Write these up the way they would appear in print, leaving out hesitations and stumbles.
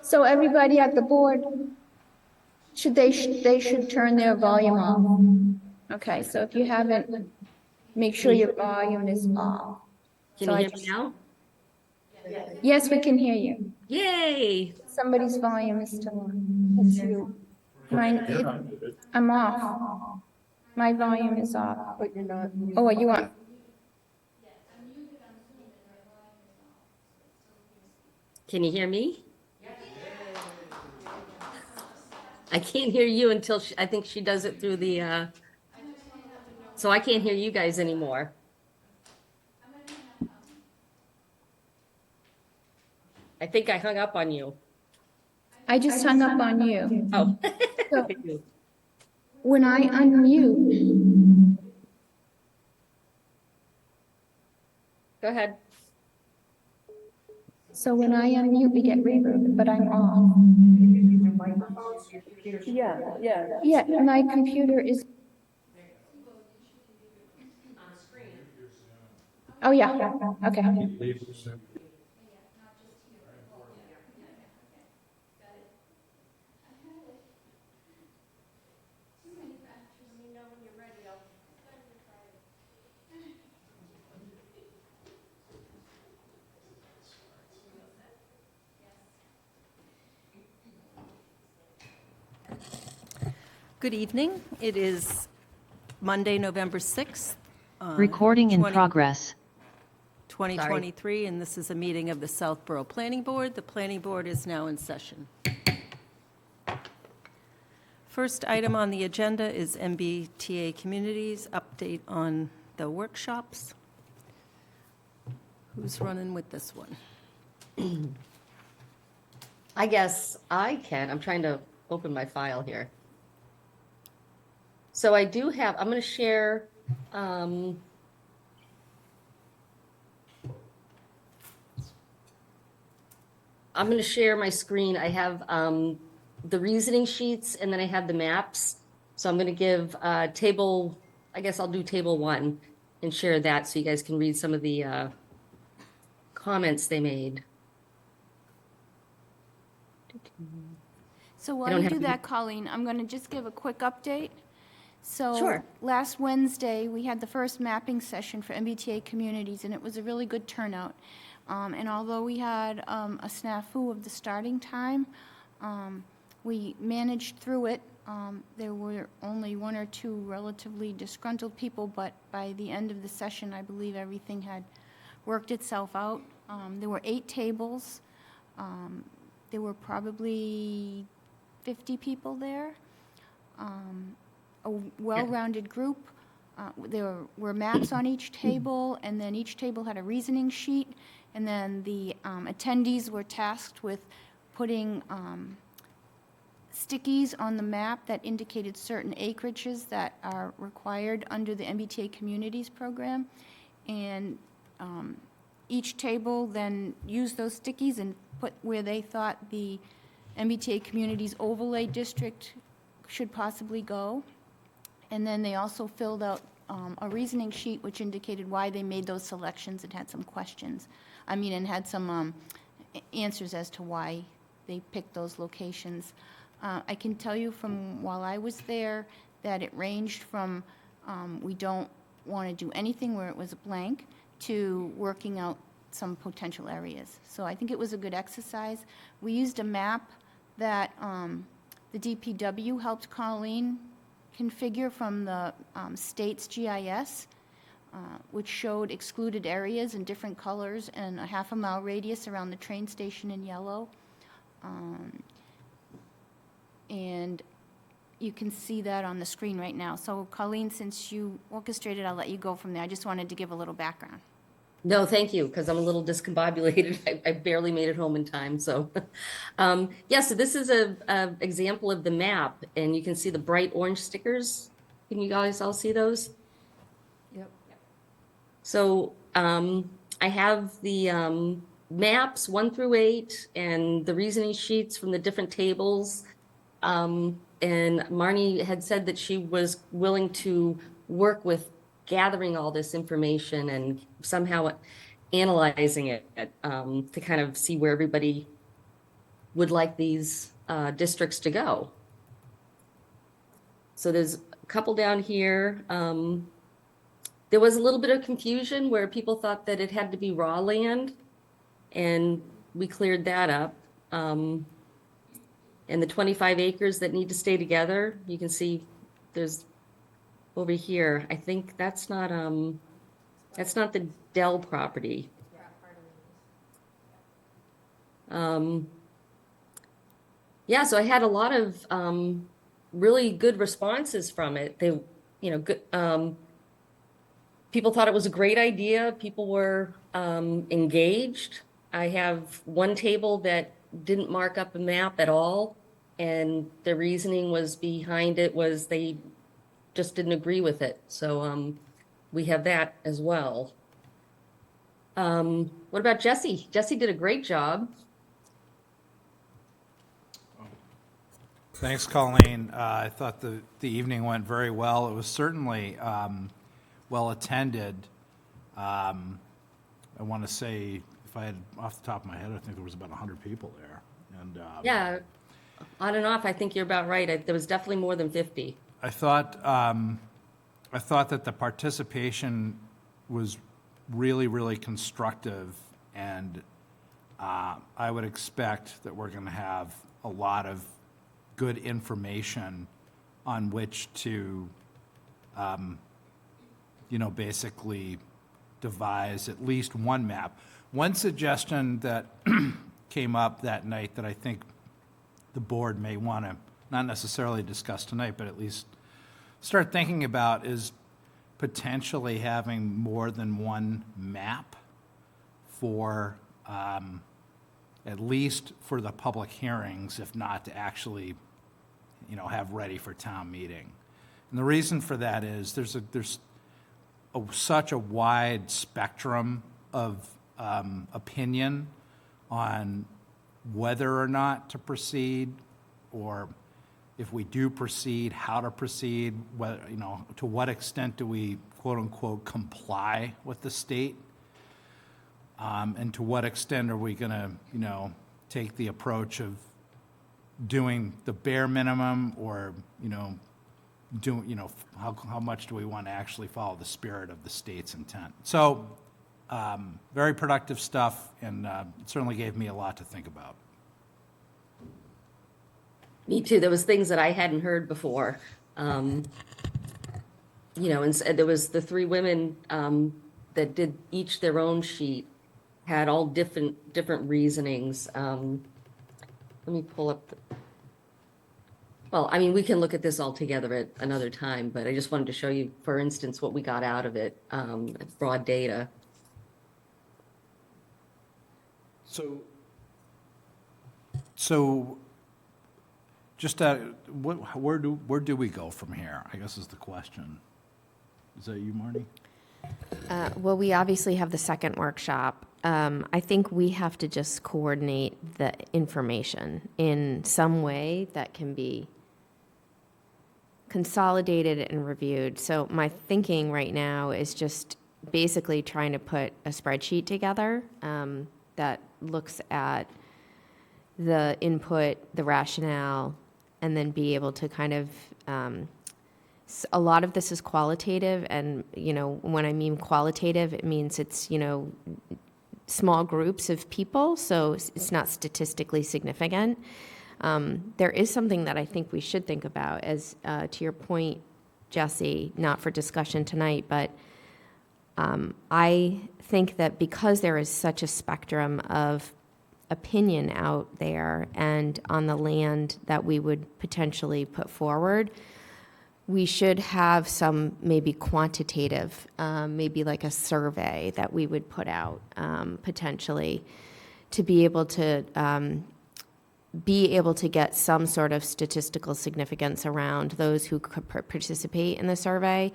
So everybody at the board, they should turn their volume off. Okay, so if you haven't, make sure your volume is off. Can So you I hear me just- now? Yes, we can hear you. Yay! Somebody's volume is still on. It's you. I'm off. My volume is off. But you're not. Oh, you want? Can you hear me? I can't hear you until I think she does it through the, so I can't hear you guys anymore. I think I hung up on you. I just hung up on you. Oh. So when I unmute, Go ahead. so when I unmute, we get reverb, but I'm off. Yeah, yeah. Yeah, my computer is. Oh, yeah, okay. Good evening. It is Monday, November 6th. Recording in 20 progress. 2023, and this is a meeting of the Southborough Planning Board. The Planning Board is now in session. First item on the agenda is MBTA Communities update on the workshops. Who's running with this one? I guess I can. I'm trying to open my file here. So I do have, I'm going to share, I'm going to share my screen. I have the reasoning sheets and then I have the maps. So I'm going to give table, I guess I'll do table 1 and share that so you guys can read some of the comments they made. So I while don't you have do to- that, Colleen, I'm going to just give a quick update. So Sure. last Wednesday, we had the first mapping session for MBTA communities, and it was a really good turnout. And although we had a snafu of the starting time, we managed through it. There were only 1 or 2 relatively disgruntled people, but by the end of the session, I believe everything had worked itself out. There were 8 tables. There were probably 50 people there. A well-rounded group. There were maps on each table, and then each table had a reasoning sheet, and then the attendees were tasked with putting stickies on the map that indicated certain acreages that are required under the MBTA Communities program. And each table then used those stickies and put where they thought the MBTA Communities Overlay District should possibly go. And then they also filled out a reasoning sheet which indicated why they made those selections and had some questions. And had some answers as to why they picked those locations. I can tell you from while I was there that it ranged from we don't want to do anything where it was a blank to working out some potential areas. So I think it was a good exercise. We used a map that the DPW helped Colleen configure from the state's GIS, which showed excluded areas in different colors and a half-a-mile radius around the train station in yellow. And you can see that on the screen right now. So Colleen, since you orchestrated, I'll let you go from there. I just wanted to give a little background. No, thank you, because I'm a little discombobulated. I barely made it home in time, so. Yeah, so this is a example of the map, and you can see the bright orange stickers. Can you guys all see those? Yep. So I have the maps 1 through 8 and the reasoning sheets from the different tables. And Marnie had said that she was willing to work with gathering all this information and somehow analyzing it to kind of see where everybody would like these districts to go. So there's a couple down here. There was a little bit of confusion where people thought that it had to be raw land, and we cleared that up. And the 25 acres that need to stay together, you can see there's over here. I think that's not the Dell property. Yeah, so I had a lot of really good responses from it. They, good. People thought it was a great idea. People were engaged. I have one table that didn't mark up a map at all, and the reasoning was behind it was they just didn't agree with it. So we have that as well. What about Jesse? Jesse did a great job. Thanks, Colleen. I thought the evening went very well. It was certainly well attended. I want to say, if I had off the top of my head, I think there was about 100 people there. And Yeah, on and off, I think you're about right. There was definitely more than 50. I thought that the participation was really, really constructive, and I would expect that we're going to have a lot of good information on which to, basically devise at least one map. One suggestion that came up that night that I think the board may want to not necessarily discuss tonight, but at least start thinking about is potentially having more than one map for, at least for the public hearings, if not to actually, have ready for town meeting. And the reason for that is there's such a wide spectrum of opinion on whether or not to proceed, or if we do proceed, how to proceed, whether, to what extent do we, quote unquote, comply with the state? And to what extent are we going to, take the approach of doing the bare minimum, or, how much do we want to actually follow the spirit of the state's intent? So, very productive stuff, and it certainly gave me a lot to think about. Me too. There was things that I hadn't heard before. And there was the three women that did each their own sheet, had all different reasonings. Let me pull up we can look at this all together at another time, but I just wanted to show you, for instance, what we got out of it, broad data. So just where do we go from here, I guess is the question. Is that you, Marty? Well, we obviously have the second workshop. I think we have to just coordinate the information in some way that can be consolidated and reviewed. So my thinking right now is just basically trying to put a spreadsheet together that looks at the input, the rationale, and then be able to kind of a lot of this is qualitative, and when I mean qualitative, it means it's small groups of people, so it's not statistically significant. There is something that I think we should think about, as to your point, Jesse, not for discussion tonight, but I think that because there is such a spectrum of opinion out there and on the land that we would potentially put forward, we should have some maybe quantitative, maybe like a survey that we would put out potentially to be able to get some sort of statistical significance around those who could participate in the survey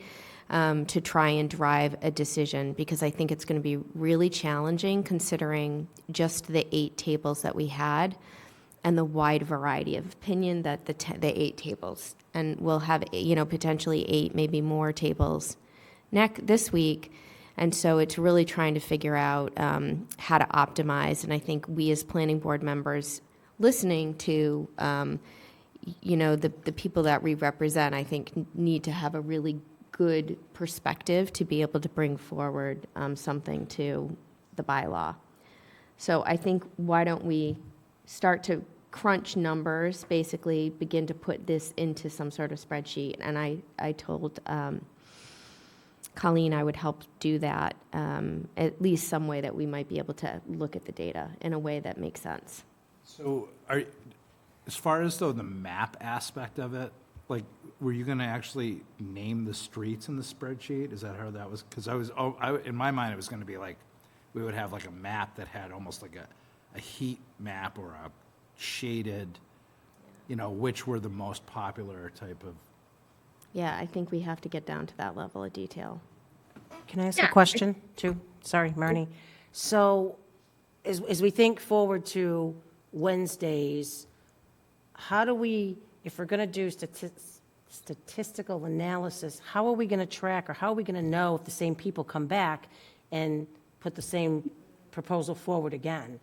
to try and drive a decision, because I think it's going to be really challenging considering just the 8 tables that we had and the wide variety of opinion that the 8 tables, and we'll have potentially 8, maybe more tables this week. And so it's really trying to figure out how to optimize. And I think we as planning board members listening to, the people that we represent, I think need to have a really good perspective to be able to bring forward something to the bylaw. So I think why don't we start to crunch numbers, basically begin to put this into some sort of spreadsheet. And I told Colleen I would help do that, at least some way that we might be able to look at the data in a way that makes sense. So as far as though the map aspect of it, like, were you going to actually name the streets in the spreadsheet? Is that how that was? Because in my mind, it was going to be like, we would have like a map that had almost like a heat map or a shaded, which were the most popular type of. Yeah, I think we have to get down to that level of detail. Can I ask a question, too? Sorry, Marnie. So as we think forward to Wednesdays, how do we, if we're going to do statistical analysis, how are we going to track, or how are we going to know if the same people come back and put the same proposal forward again?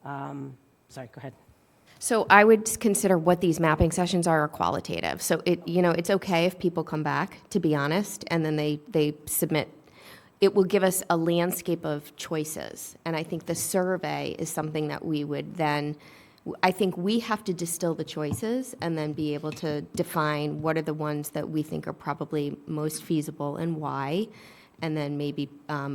Sorry, go ahead. So I would consider what these mapping sessions are qualitative. So it's okay if people come back, to be honest, and then they submit. It will give us a landscape of choices. And I think the survey is something that we would then, I think we have to distill the choices and then be able to define what are the ones that we think are probably most feasible and why, and then maybe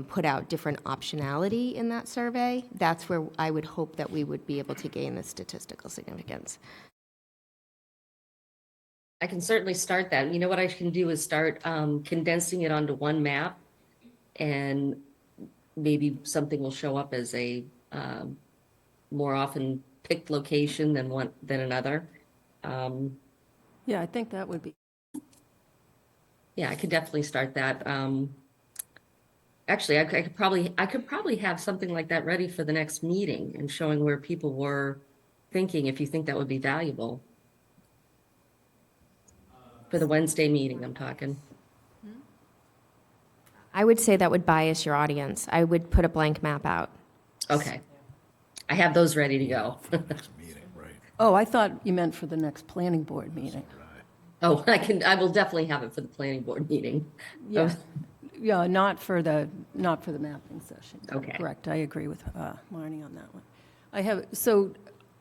put out different optionality in that survey. That's where I would hope that we would be able to gain the statistical significance. I can certainly start that. You know what I can do is start condensing it onto one map, and maybe something will show up as a more often picked location than another. Yeah, I think that would be. Yeah, I could definitely start that. Actually, I could probably have something like that ready for the next meeting and showing where people were thinking, if you think that would be valuable. For the Wednesday meeting, I'm talking. I would say that would bias your audience. I would put a blank map out. Okay. I have those ready to go. Oh, I thought you meant for the next planning board meeting. Oh, I will definitely have it for the planning board meeting. Yeah, yeah, not for the mapping session. Okay. Correct, I agree with Marnie on that one.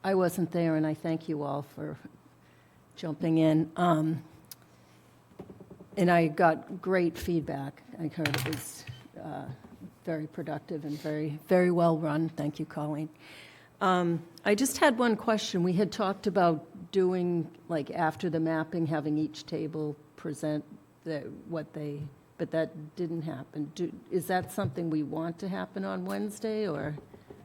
I wasn't there, and I thank you all for jumping in. And I got great feedback. I heard it was very productive and very, very well run. Thank you, Colleen. I just had one question. We had talked about doing, like, after the mapping, having each table present but that didn't happen. Is that something we want to happen on Wednesday, or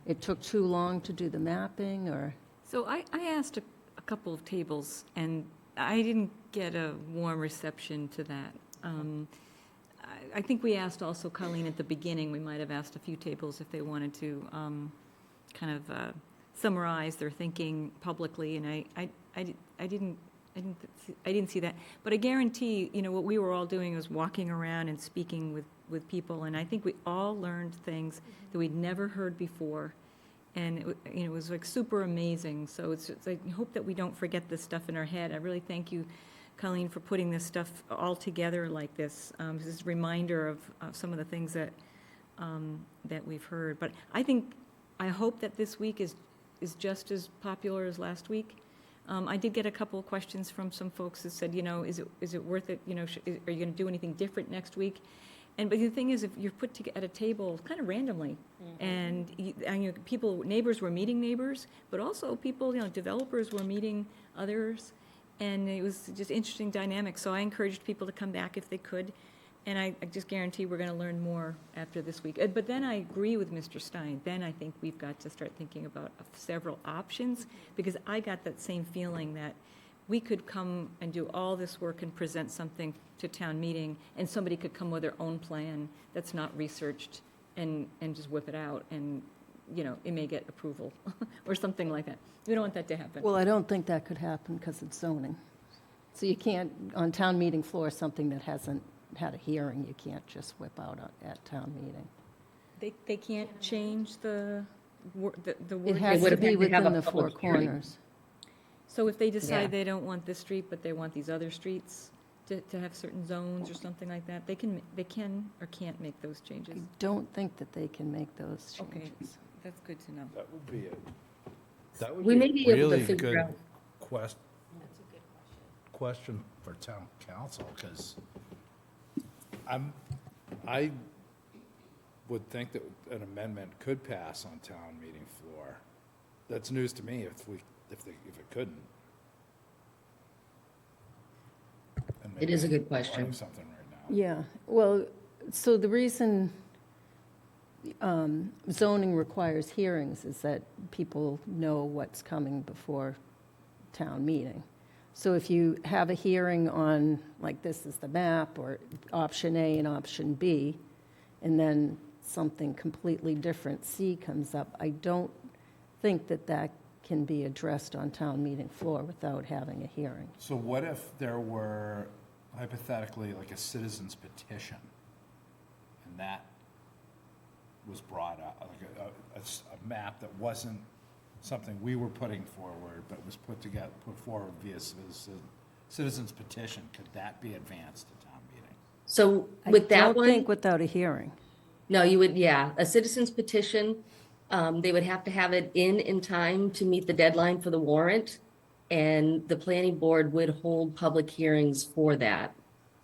it took too long to do the mapping, or? So I asked a couple of tables, and I didn't get a warm reception to that. I think we asked also, Colleen, at the beginning, we might have asked a few tables if they wanted to kind of summarize their thinking publicly, and I didn't see that. But I guarantee, what we were all doing was walking around and speaking with people, and I think we all learned things that we'd never heard before. And it was like super amazing. So it's I hope that we don't forget this stuff in our head. I really thank you, Colleen, for putting this stuff all together like this. This is a reminder of some of the things that we've heard. But I hope that this week is just as popular as last week. I did get a couple of questions from some folks that said, is it worth it? Are you going to do anything different next week? But the thing is, if you're put at a table kind of randomly, and neighbors were meeting neighbors, but also people, developers were meeting others, and it was just interesting dynamics. So I encouraged people to come back if they could, and I just guarantee we're going to learn more after this week. But then I agree with Mr. Stein. Then I think we've got to start thinking about several options, because I got that same feeling that we could come and do all this work and present something to town meeting, and somebody could come with their own plan that's not researched and just whip it out, and, it may get approval or something like that. We don't want that to happen. Well, I don't think that could happen because it's zoning. So you can't, on town meeting floor, something that hasn't had a hearing, you can't just whip out at town meeting. They can't change the It word. has would to have be had to have within a the four public hearing. corners. So if they Yeah. decide they don't want this street, but they want these other streets to have certain zones or something like that, they can or can't make those changes? I don't think that they can make those Okay. changes. That's good to know. That would be that would We be may be able to really figure good out- question for town council, because I would think that an amendment could pass on town meeting floor. That's news to me if it couldn't. And It is a maybe good I'm question. learning something right now. Yeah, well, so the reason zoning requires hearings is that people know what's coming before town meeting. So if you have a hearing on, like, this is the map, or option A and option B, and then something completely different, C, comes up, I don't think that that can be addressed on town meeting floor without having a hearing. So what if there were hypothetically like a citizen's petition, and that was brought up, like a map that wasn't something we were putting forward, but was put forward via citizen's petition? Could that be advanced to town meeting? So with that I don't one, think without a hearing. no, you would, yeah, a citizen's petition, they would have to have it in time to meet the deadline for the warrant. And the planning board would hold public hearings for that.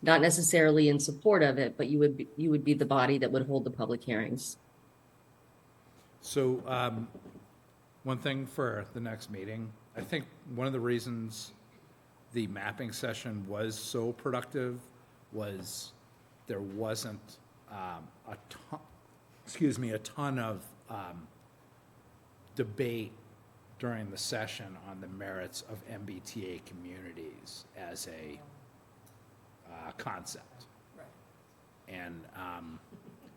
Not necessarily in support of it, but you would be the body that would hold the public hearings. So, one thing for the next meeting, I think one of the reasons the mapping session was so productive was there wasn't a ton of debate during the session on the merits of MBTA communities as a concept. And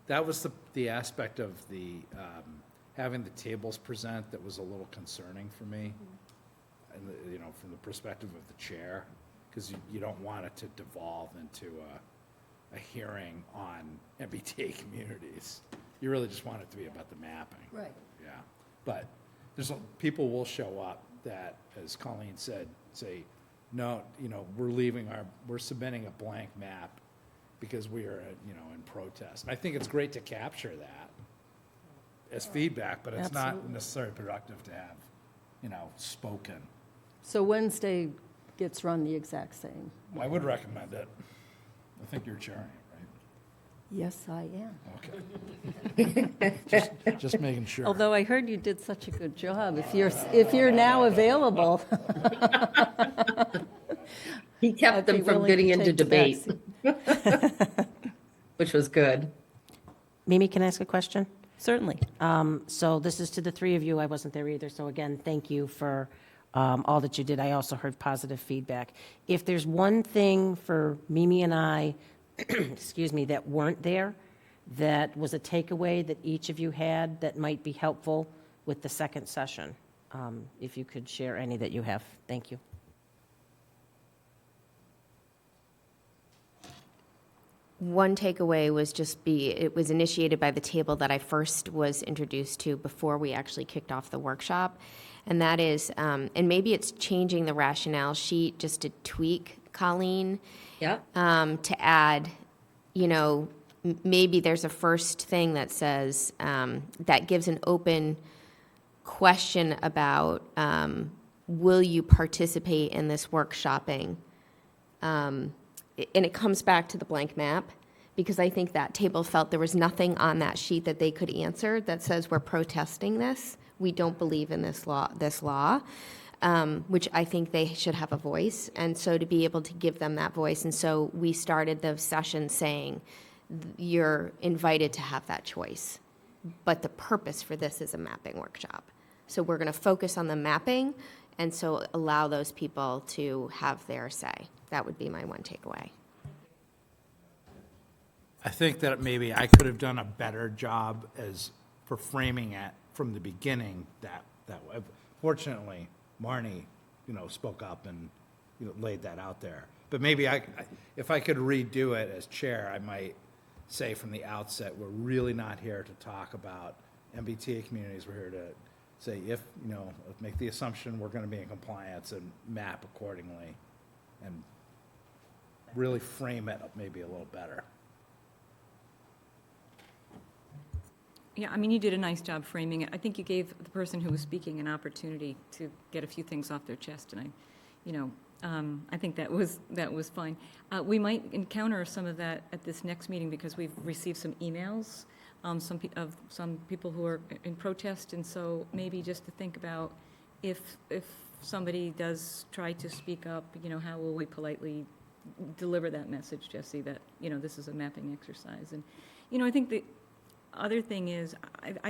that was the aspect of the having the tables present that was a little concerning for me, and from the perspective of the chair, because you don't want it to devolve into a hearing on MBTA communities. You really just want it to be about the mapping. Right. Yeah, but people will show up that, as Colleen said, say, no, we're submitting a blank map because we are, in protest. And I think it's great to capture that as feedback, but it's not Absolutely. necessarily productive to have, spoken. So Wednesday gets run the exact same. I would recommend it. I think you're chairing it, right? Yes, I am. Okay. Just making sure. Although I heard you did such a good job. If you're now available, He kept I'd be them from willing getting to into take the back debate, seat. which was good. Mimi, can I ask a question? Certainly. So this is to the three of you. I wasn't there either. So again, thank you for all that you did. I also heard positive feedback. If there's one thing for Mimi and I, excuse me, that weren't there, that was a takeaway that each of you had that might be helpful with the second session, if you could share any that you have. Thank you. One takeaway was it was initiated by the table that I first was introduced to before we actually kicked off the workshop. And that is, and maybe it's changing the rationale sheet just to tweak, Colleen, Yeah. to add, maybe there's a first thing that says, that gives an open question about, will you participate in this workshopping? And it comes back to the blank map, because I think that table felt there was nothing on that sheet that they could answer that says we're protesting this. We don't believe in this law, which I think they should have a voice. And so to be able to give them that voice. And so we started the session saying, you're invited to have that choice. But the purpose for this is a mapping workshop. So we're going to focus on the mapping, and so allow those people to have their say. That would be my one takeaway. I think that maybe I could have done a better job for framing it from the beginning that way. Fortunately, Marnie, spoke up and, laid that out there. But maybe if I could redo it as chair, I might say from the outset, we're really not here to talk about MBTA communities. We're here to say make the assumption we're going to be in compliance and map accordingly and really frame it maybe a little better. Yeah, I mean, you did a nice job framing it. I think you gave the person who was speaking an opportunity to get a few things off their chest, and I think that was fine. We might encounter some of that at this next meeting because we've received some emails, some people who are in protest, and so maybe just to think about if somebody does try to speak up, how will we politely deliver that message, Jesse, that, this is a mapping exercise. And, I think the other thing is,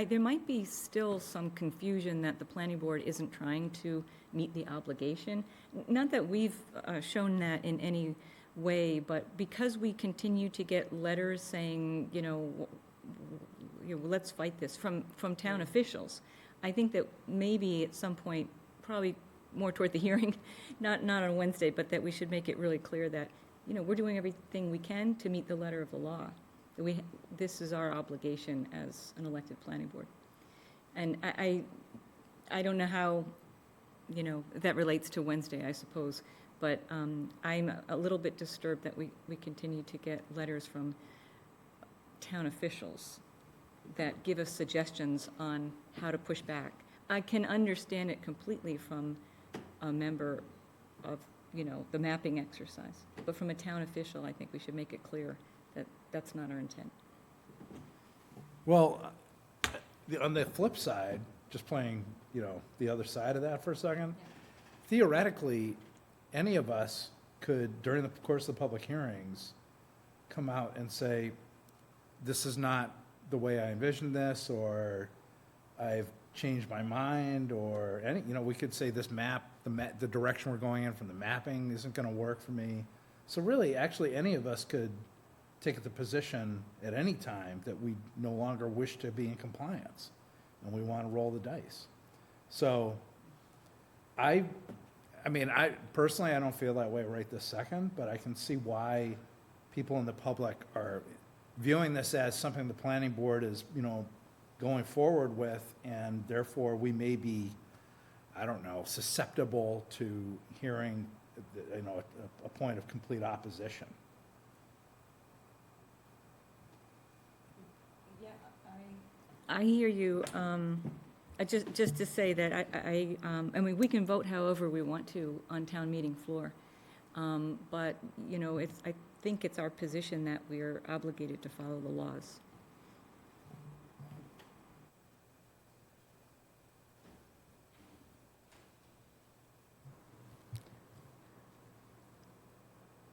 there might be still some confusion that the planning board isn't trying to meet the obligation. Not that we've shown that in any way, but because we continue to get letters saying, let's fight this from town officials, I think that maybe at some point, probably more toward the hearing, not on Wednesday, but that we should make it really clear that, we're doing everything we can to meet the letter of the law. This is our obligation as an elected planning board. And I don't know how, that relates to Wednesday, I suppose, but I'm a little bit disturbed that we continue to get letters from town officials that give us suggestions on how to push back. I can understand it completely from a member of, the mapping exercise, but from a town official, I think we should make it clear that that's not our intent. Well, on the flip side, just playing, the other side of that for a second, theoretically, any of us could, during the course of the public hearings, come out and say, this is not the way I envisioned this, or I've changed my mind, or we could say this map, the direction we're going in from the mapping isn't going to work for me. So really, actually, any of us could take the position at any time that we no longer wish to be in compliance, and we want to roll the dice. So I personally, I don't feel that way right this second, but I can see why people in the public are viewing this as something the planning board is, going forward with, and therefore we may be, susceptible to hearing, a point of complete opposition. I hear you. Just to say that I mean, we can vote however we want to on town meeting floor. But, I think it's our position that we're obligated to follow the laws.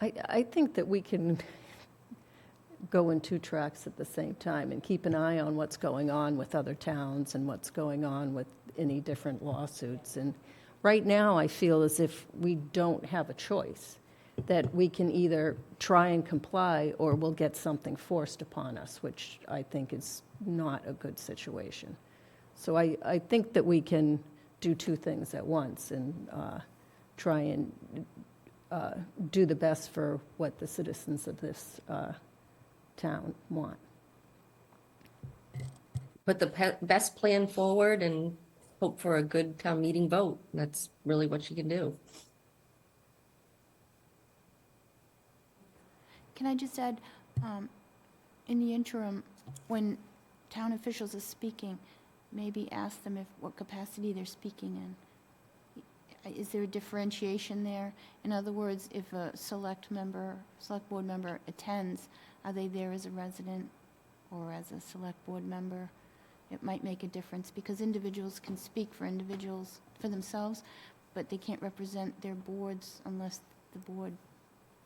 I think that we can go in two tracks at the same time and keep an eye on what's going on with other towns and what's going on with any different lawsuits. And right now, I feel as if we don't have a choice, that we can either try and comply or we'll get something forced upon us, which I think is not a good situation. So I think that we can do two things at once and try and do the best for what the citizens of this town want. Put the best plan forward and hope for a good town meeting vote. That's really what you can do. Can I just add, in the interim, when town officials are speaking, maybe ask them what capacity they're speaking in. Is there a differentiation there? In other words, if a select board member attends, are they there as a resident or as a select board member? It might make a difference because individuals can speak for themselves, but they can't represent their boards unless the board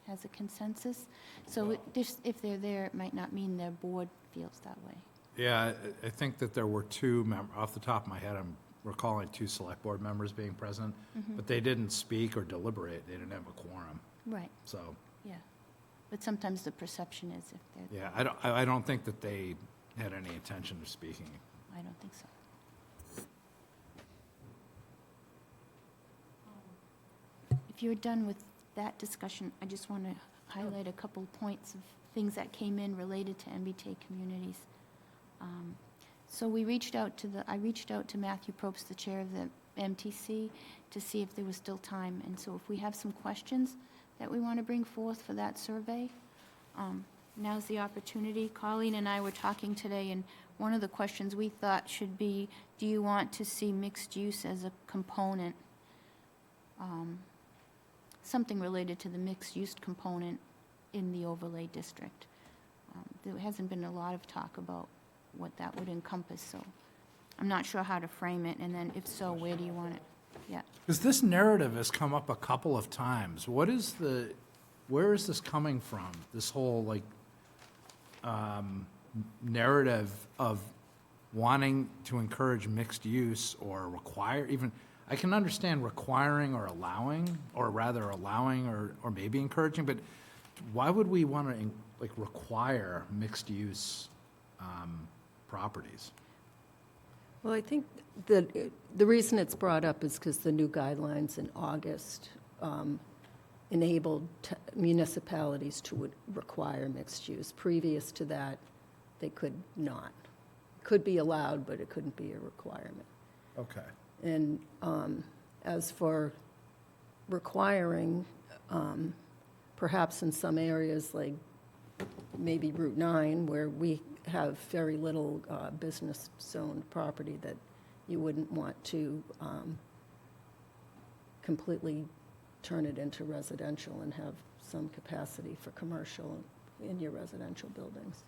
has a consensus. So if they're there, it might not mean their board feels that way. Yeah, I think that there were two, off the top of my head, I'm recalling two select board members being present, but they didn't speak or deliberate. They didn't have a quorum. Right, So, yeah. But sometimes the perception is if they're, yeah, I don't think that they had any intention of speaking. I don't think so. If you're done with that discussion, I just want to highlight a couple points of things that came in related to MBTA communities. So I reached out to Matthew Probst, the chair of the MTC, to see if there was still time. And so if we have some questions that we want to bring forth for that survey, now's the opportunity. Colleen and I were talking today, and one of the questions we thought should be, do you want to see mixed use as a component? Something related to the mixed use component in the overlay district. There hasn't been a lot of talk about what that would encompass, so I'm not sure how to frame it, and then if so, where do you want it? Yeah. Because this narrative has come up a couple of times. Where is this coming from? This whole, like, narrative of wanting to encourage mixed use or require, even, I can understand requiring or allowing, or rather allowing or maybe encouraging, but why would we want to, like, require mixed use properties? Well, I think that the reason it's brought up is because the new guidelines in August enabled municipalities to require mixed use. Previous to that, they could not. Could be allowed, but it couldn't be a requirement. Okay. And as for requiring, perhaps in some areas like maybe Route 9, where we have very little business-zoned property, that you wouldn't want to completely turn it into residential and have some capacity for commercial in your residential buildings.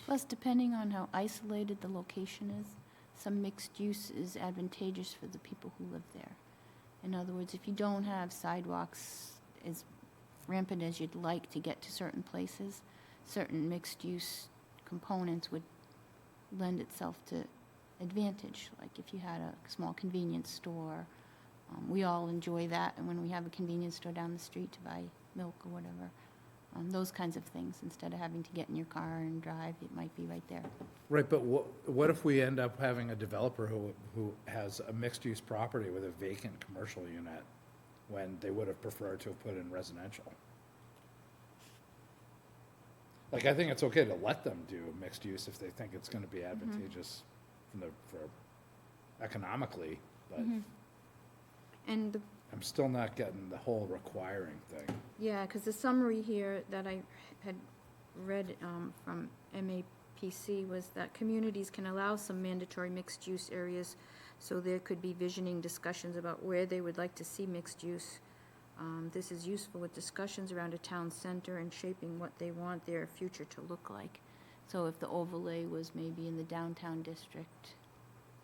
Plus, depending on how isolated the location is, some mixed use is advantageous for the people who live there. In other words, if you don't have sidewalks as rampant as you'd like to get to certain places, certain mixed use components would lend itself to advantage. Like if you had a small convenience store, we all enjoy that, and when we have a convenience store down the street to buy milk or whatever, those kinds of things, instead of having to get in your car and drive, it might be right there. Right, but what if we end up having a developer who has a mixed-use property with a vacant commercial unit when they would have preferred to have put in residential? Like, I think it's okay to let them do mixed use if they think it's gonna be advantageous for economically, but And I'm still not getting the whole requiring thing. yeah, because the summary here that I had read from MAPC was that communities can allow some mandatory mixed-use areas, so there could be visioning discussions about where they would like to see mixed use. This is useful with discussions around a town center and shaping what they want their future to look like. So if the overlay was maybe in the downtown district,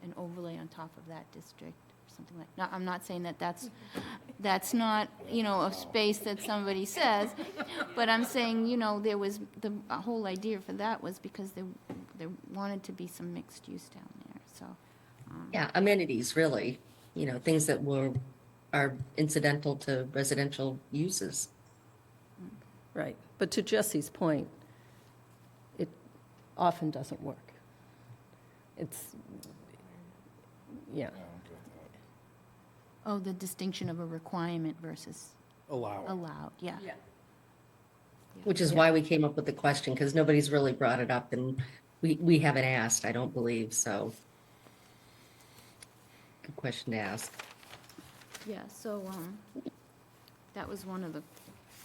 an overlay on top of that district, or something like, now, I'm not saying that that's not, a space that somebody says, but I'm saying, there was, the whole idea for that was because there wanted to be some mixed use down there, so. Yeah, amenities, really, things that are incidental to residential uses. Right. But to Jesse's point, it often doesn't work. It's, yeah. Oh, the distinction of a requirement versus Allow it. allowed, yeah. Which is why we came up with the question, because nobody's really brought it up, and we haven't asked, I don't believe, so. Good question to ask. Yeah, so, that was one of the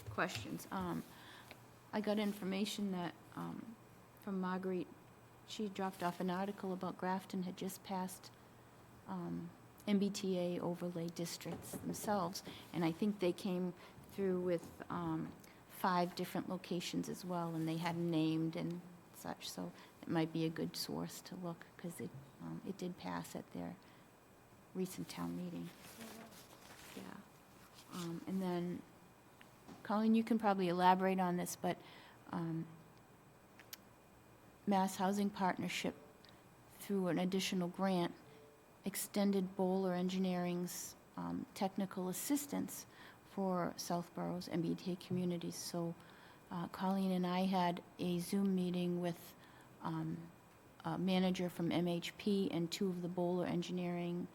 questions. I got information that, from Marguerite, she dropped off an article about Grafton had just passed, MBTA overlay districts themselves, and I think they came through with, 5 different locations as well, and they had named and such, so it might be a good source to look, because it did pass at their recent town meeting. Yeah. And then, Colleen, you can probably elaborate on this, but Mass Housing Partnership, through an additional grant, extended Bowler Engineering's technical assistance for Southborough's MBTA communities. So Colleen and I had a Zoom meeting with a manager from MHP and 2 of the Bowler Engineering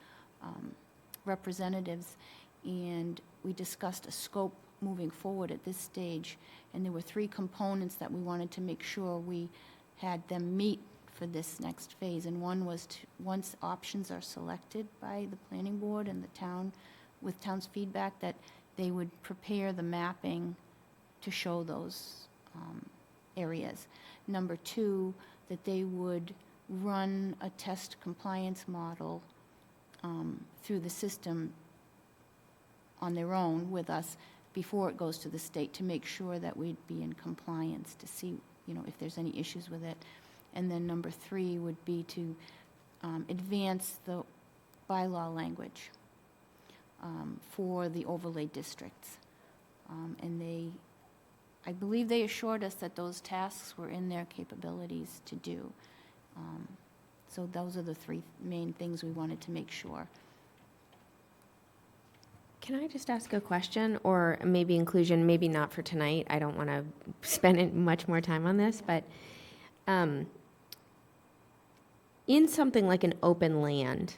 representatives, and we discussed a scope moving forward at this stage, and there were 3 components that we wanted to make sure we had them meet for this next phase, and one was to, once options are selected by the planning board and the town, with town's feedback, that they would prepare the mapping to show those areas. Number 2, that they would run a test compliance model through the system on their own with us before it goes to the state, to make sure that we'd be in compliance, to see, if there's any issues with it. And then number 3 would be to advance the bylaw language for the overlay districts. And I believe they assured us that those tasks were in their capabilities to do. So those are the 3 main things we wanted to make sure. Can I just ask a question, or maybe inclusion, maybe not for tonight? I don't want to spend much more time on this, but in something like an open land,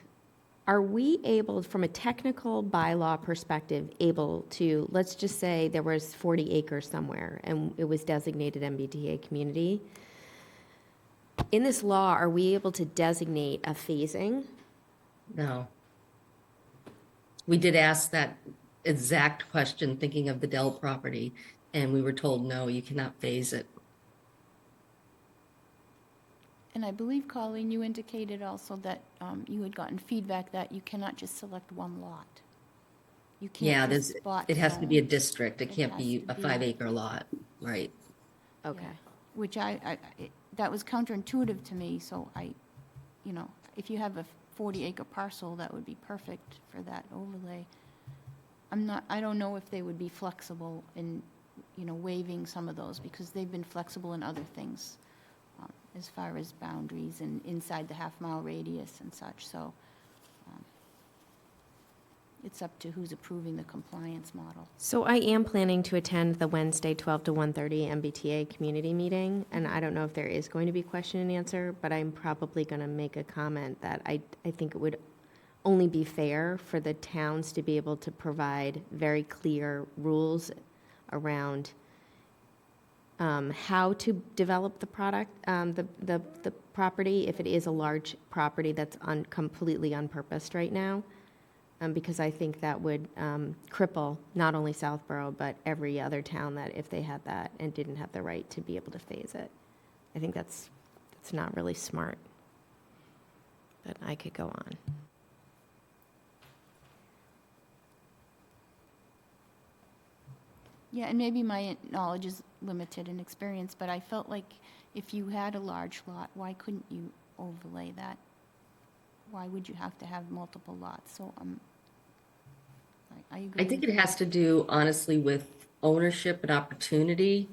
are we able, from a technical bylaw perspective, able to, let's just say there was 40 acres somewhere and it was designated MBTA community. In this law, are we able to designate a phasing? No. We did ask that exact question, thinking of the Dell property, and we were told, no, you cannot phase it. And I believe, Colleen, you indicated also that you had gotten feedback that you cannot just select one lot. You Yeah, can't just spot it has to be a zone, district. It can't has be to a be- 5-acre lot, right? Okay. which that was counterintuitive to me, so if you have a 40-acre parcel, that would be perfect for that overlay. I don't know if they would be flexible in, waiving some of those, because they've been flexible in other things, as far as boundaries and inside the half-mile radius and such, so it's up to who's approving the compliance model. So I am planning to attend the Wednesday 12 to 1:30 MBTA community meeting, and I don't know if there is going to be question and answer, but I'm probably going to make a comment that I think it would only be fair for the towns to be able to provide very clear rules around how to develop the product, the property, if it is a large property that's completely unpurposed right now. Because I think that would cripple not only Southborough, but every other town that if they had that and didn't have the right to be able to phase it. I think that's not really smart. But I could go on. Yeah, and maybe my knowledge is limited in experience, but I felt like if you had a large lot, why couldn't you overlay that? Why would you have to have multiple lots? So I agree. I think it has to do honestly with ownership and opportunity,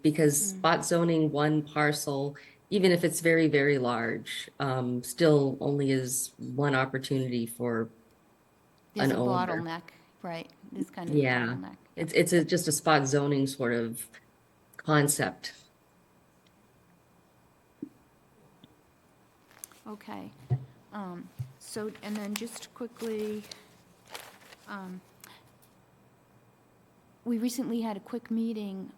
because spot zoning one parcel, even if it's very, very large, still only is one opportunity for There's an a owner. bottleneck, right? There's kind of Yeah. a bottleneck. It's just a spot zoning sort of concept. Okay. So, and then just quickly, we recently had a quick meeting,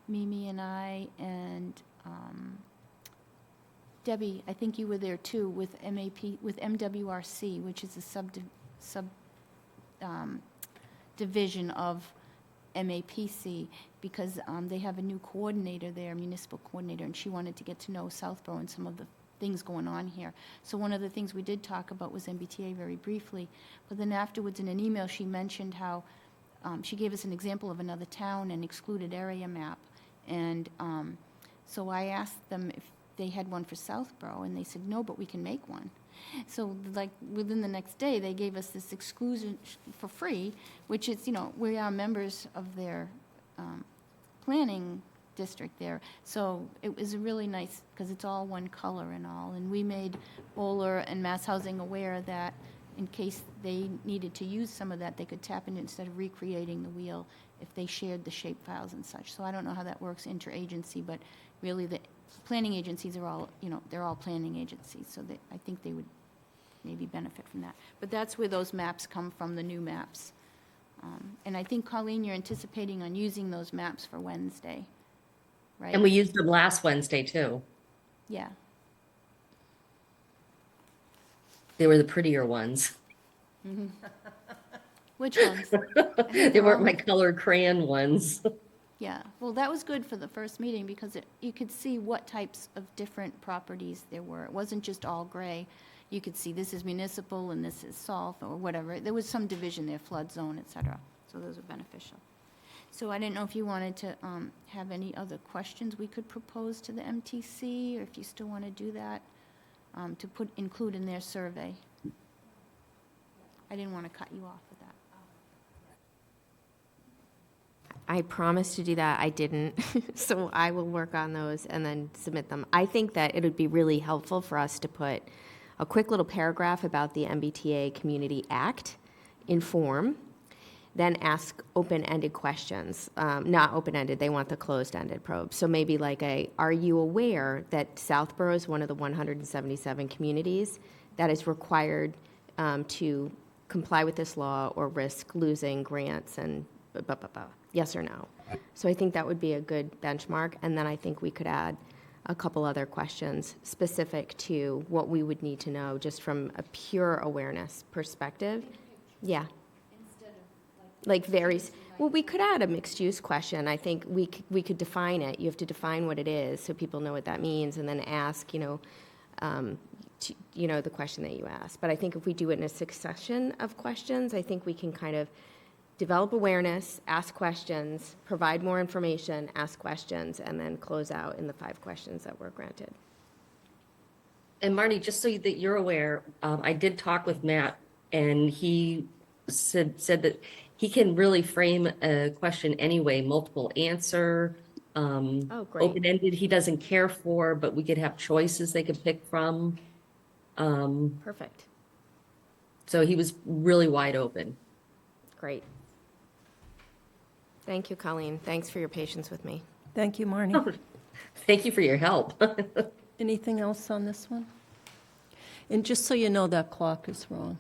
Mimi and I and Debbie, I think you were there too, with MWRC, which is a division of MAPC, because they have a new coordinator there, municipal coordinator, and she wanted to get to know Southborough and some of the things going on here. So one of the things we did talk about was MBTA very briefly, but then afterwards in an email, she mentioned how she gave us an example of another town and excluded area map. And so I asked them if they had one for Southborough, and they said, no, but we can make one. So like within the next day, they gave us this exclusion for free, which is, we are members of their planning district there. So it was really nice, because it's all one color and all. And we made Bowler and Mass Housing aware that in case they needed to use some of that, they could tap into it instead of recreating the wheel if they shared the shape files and such. So I don't know how that works interagency, but really the planning agencies are all, they're all planning agencies. So I think they would maybe benefit from that. But that's where those maps come from, the new maps And I think, Colleen, you're anticipating on using those maps for Wednesday, right? And we used them last Wednesday too. Yeah. They were the prettier ones. Which ones? They weren't my colored crayon ones. Yeah, well, that was good for the first meeting because you could see what types of different properties there were. It wasn't just all gray. You could see this is municipal and this is salt or whatever. There was some division there, flood zone, et cetera. So those are beneficial. So I didn't know if you wanted to have any other questions we could propose to the MTC, or if you still want to do that, to include in their survey. I didn't want to cut you off with that. I promised to do that. I didn't. So I will work on those and then submit them. I think that it would be really helpful for us to put a quick little paragraph about the MBTA Community Act in form, then ask open-ended questions. Not open-ended, they want the closed-ended probe. So maybe like are you aware that Southborough is one of the 177 communities that is required to comply with this law or risk losing grants and blah, blah, blah, blah. Yes or no? So I think that would be a good benchmark, and then I think we could add a couple other questions specific to what we would need to know just from a pure awareness perspective. Yeah. Like varies, well, we could add a mixed-use question. I think we could define it. You have to define what it is so people know what that means, and then ask, the question that you asked. But I think if we do it in a succession of questions, I think we can kind of develop awareness, ask questions, provide more information, ask questions, and then close out in the 5 questions that were granted. And Marty, just so that you're aware, I did talk with Matt, and he said that he can really frame a question anyway, multiple answer, Oh, great. open-ended, he doesn't care for, but we could have choices they could pick from. Perfect. So he was really wide open. Great. Thank you, Colleen. Thanks for your patience with me. Thank you, Marnie. Thank you for your help. Anything else on this one? And just so you know, that clock is wrong.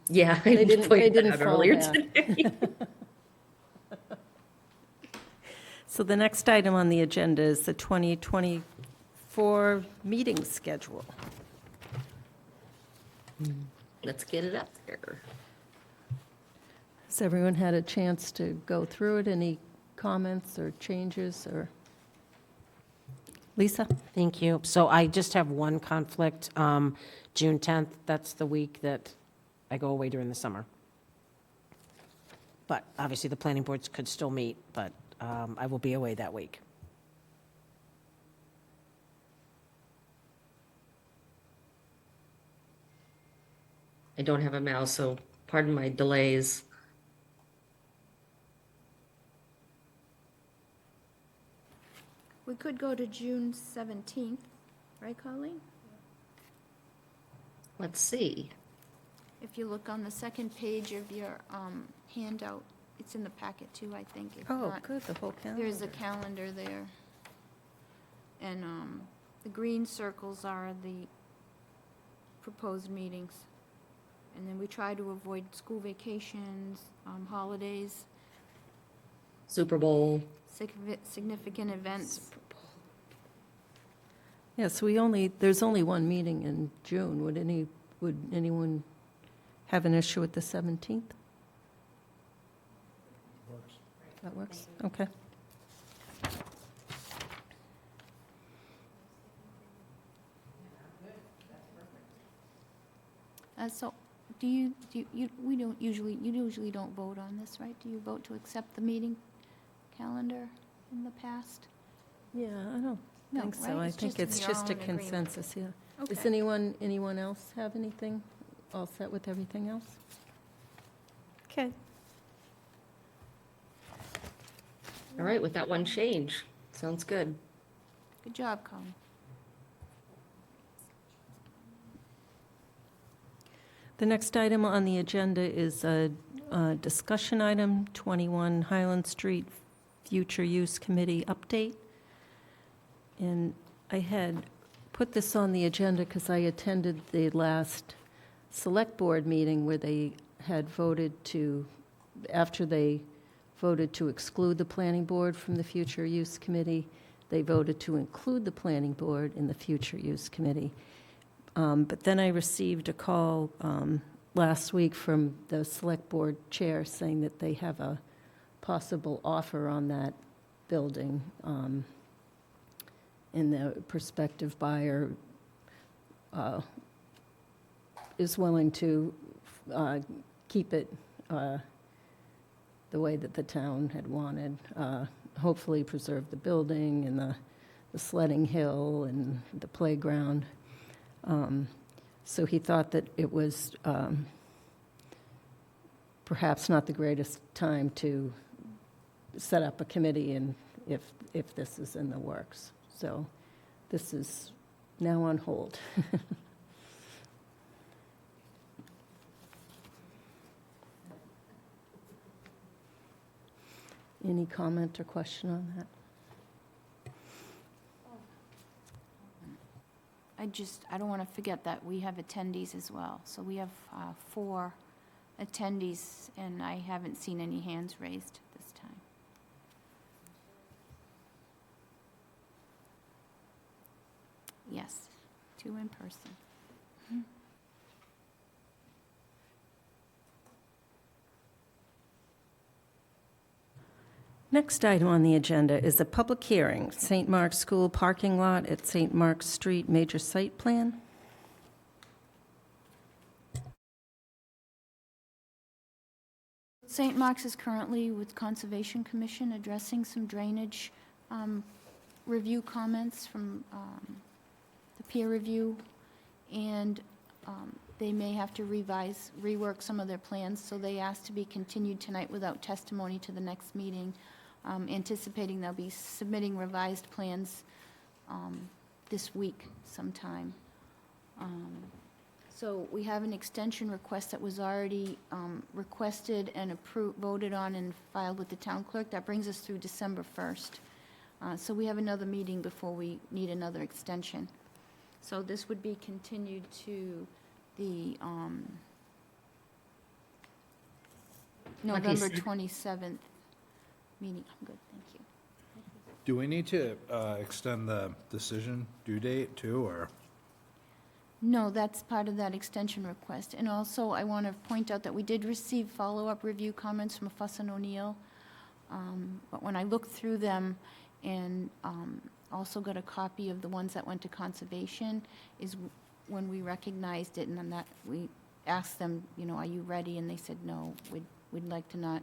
Yeah, They I didn't pointed that out fall earlier back. today. So the next item on the agenda is the 2024 meeting schedule. Let's get it up there. Has everyone had a chance to go through it? Any comments or changes or? Lisa? Thank you. So I just have one conflict. June 10th, that's the week that I go away during the summer. But obviously, the planning boards could still meet, but I will be away that week. I don't have a mouse, so pardon my delays. We could go to June 17th, right, Colleen? Let's see. If you look on the second page of your handout, it's in the packet too, I think. If Oh, not, good, the whole calendar. there's a calendar there. And the green circles are the proposed meetings. And then we try to avoid school vacations, holidays, Super Bowl. significant events. Yes, there's only one meeting in June. Would anyone have an issue with the 17th? That works, okay. So, you usually don't vote on this, right? Do you vote to accept the meeting calendar in the past? Yeah, I don't No, think so. right? I It's think just it's your just a own agreement. consensus, yeah. Does Okay. anyone else have anything? All set with everything else? Okay. All right, with that one change. Sounds good. Good job, Colin. The next item on the agenda is a discussion item, 21 Highland Street Future Use Committee update. And I had put this on the agenda because I attended the last Select Board meeting where they had voted to after they voted to exclude the planning board from the future use committee, they voted to include the planning board in the future use committee. But then I received a call last week from the select board chair saying that they have a possible offer on that building, and the prospective buyer is willing to keep it the way that the town had wanted, hopefully preserve the building and the sledding hill and the playground. So he thought that it was perhaps not the greatest time to set up a committee and if this is in the works. So this is now on hold. Any comment or question on that? I don't want to forget that we have attendees as well. So we have 4 attendees, and I haven't seen any hands raised this time. Yes, 2 in person. Next item on the agenda is a public hearing, St. Mark's School parking lot at St. Mark's Street, major site plan. St. Mark's is currently with Conservation Commission addressing some drainage review comments from the peer review, and they may have to rework some of their plans, so they asked to be continued tonight without testimony to the next meeting, anticipating they'll be submitting revised plans this week sometime. So we have an extension request that was already requested and approved, voted on and filed with the town clerk. That brings us through December 1st. So we have another meeting before we need another extension. So this would be continued to the November 27th meeting. I'm good, thank you. Do we need to extend the decision due date too, or? No, that's part of that extension request. And also, I want to point out that we did receive follow-up review comments from Fuss and O'Neill. But when I looked through them and also got a copy of the ones that went to Conservation, is when we recognized it, and then that we asked them, you know, are you ready? And they said, no, we'd like to not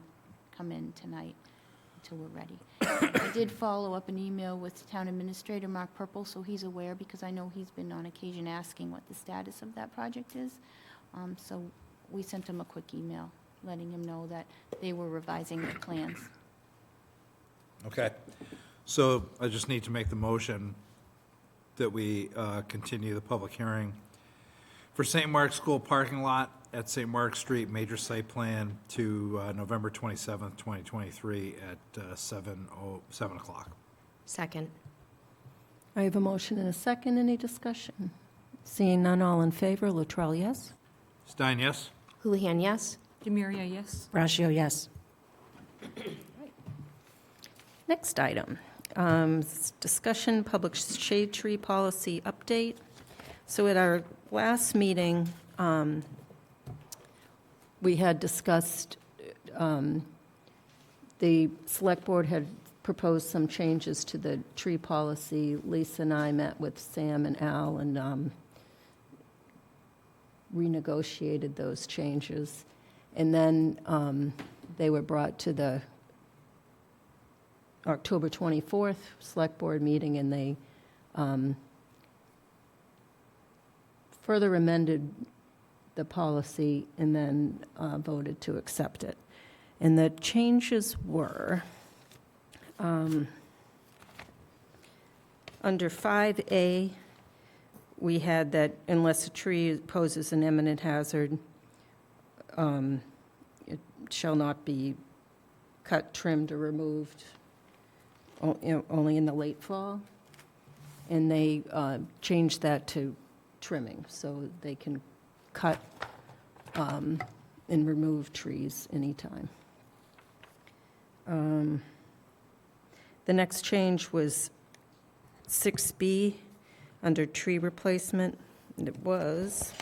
come in tonight until we're ready. I did follow up an email with Town Administrator Mark Purple, so he's aware, because I know he's been on occasion asking what the status of that project is. So we sent him a quick email letting him know that they were revising their plans. Okay, so I just need to make the motion that we continue the public hearing for St. Mark's School parking lot at St. Mark's Street, major site plan, to November 27th, 2023 at 7 o'clock. Second. I have a motion and a second. Any discussion? Seeing none, all in favor. Latrell, yes? Stein, yes? Houlihan, yes? Demiria, yes? Brascio, yes. Next item, discussion, public shade tree policy update. So at our last meeting, we had discussed, the select board had proposed some changes to the tree policy. Lisa and I met with Sam and Al and renegotiated those changes. And then they were brought to the October 24th select board meeting, and they further amended the policy and then voted to accept it. And the changes were, under 5A, we had that unless a tree poses an imminent hazard, it shall not be cut, trimmed, or removed, only in the late fall. And they changed that to trimming, so they can cut and remove trees anytime. The next change was 6B, under tree replacement. And it was,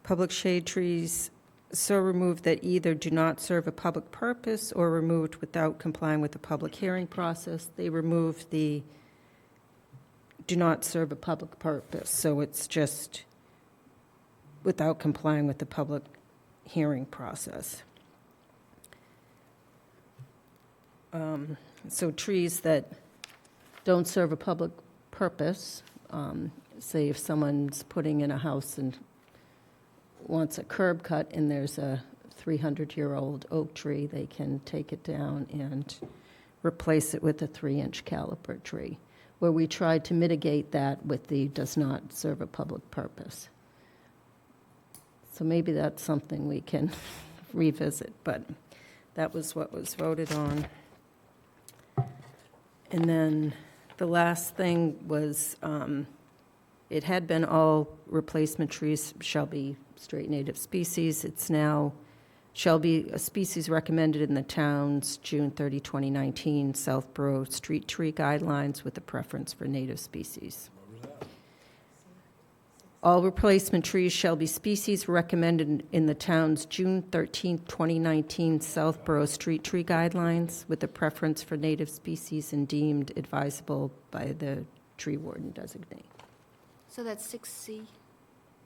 public shade trees so removed that either do not serve a public purpose or removed without complying with the public hearing process. They removed the do not serve a public purpose, so it's just without complying with the public hearing process. So trees that don't serve a public purpose, say if someone's putting in a house and wants a curb cut and there's a 300-year-old oak tree, they can take it down and replace it with a 3-inch caliper tree, where we tried to mitigate that with the does not serve a public purpose. So maybe that's something we can revisit, but that was what was voted on. And then the last thing was, it had been all replacement trees shall be straight native species. It's now shall be a species recommended in the town's June 30, 2019 Southborough street tree guidelines with a preference for native species. All replacement trees shall be species recommended in the town's June 13, 2019 Southborough street tree guidelines with a preference for native species and deemed advisable by the tree warden designate. So that's 6C,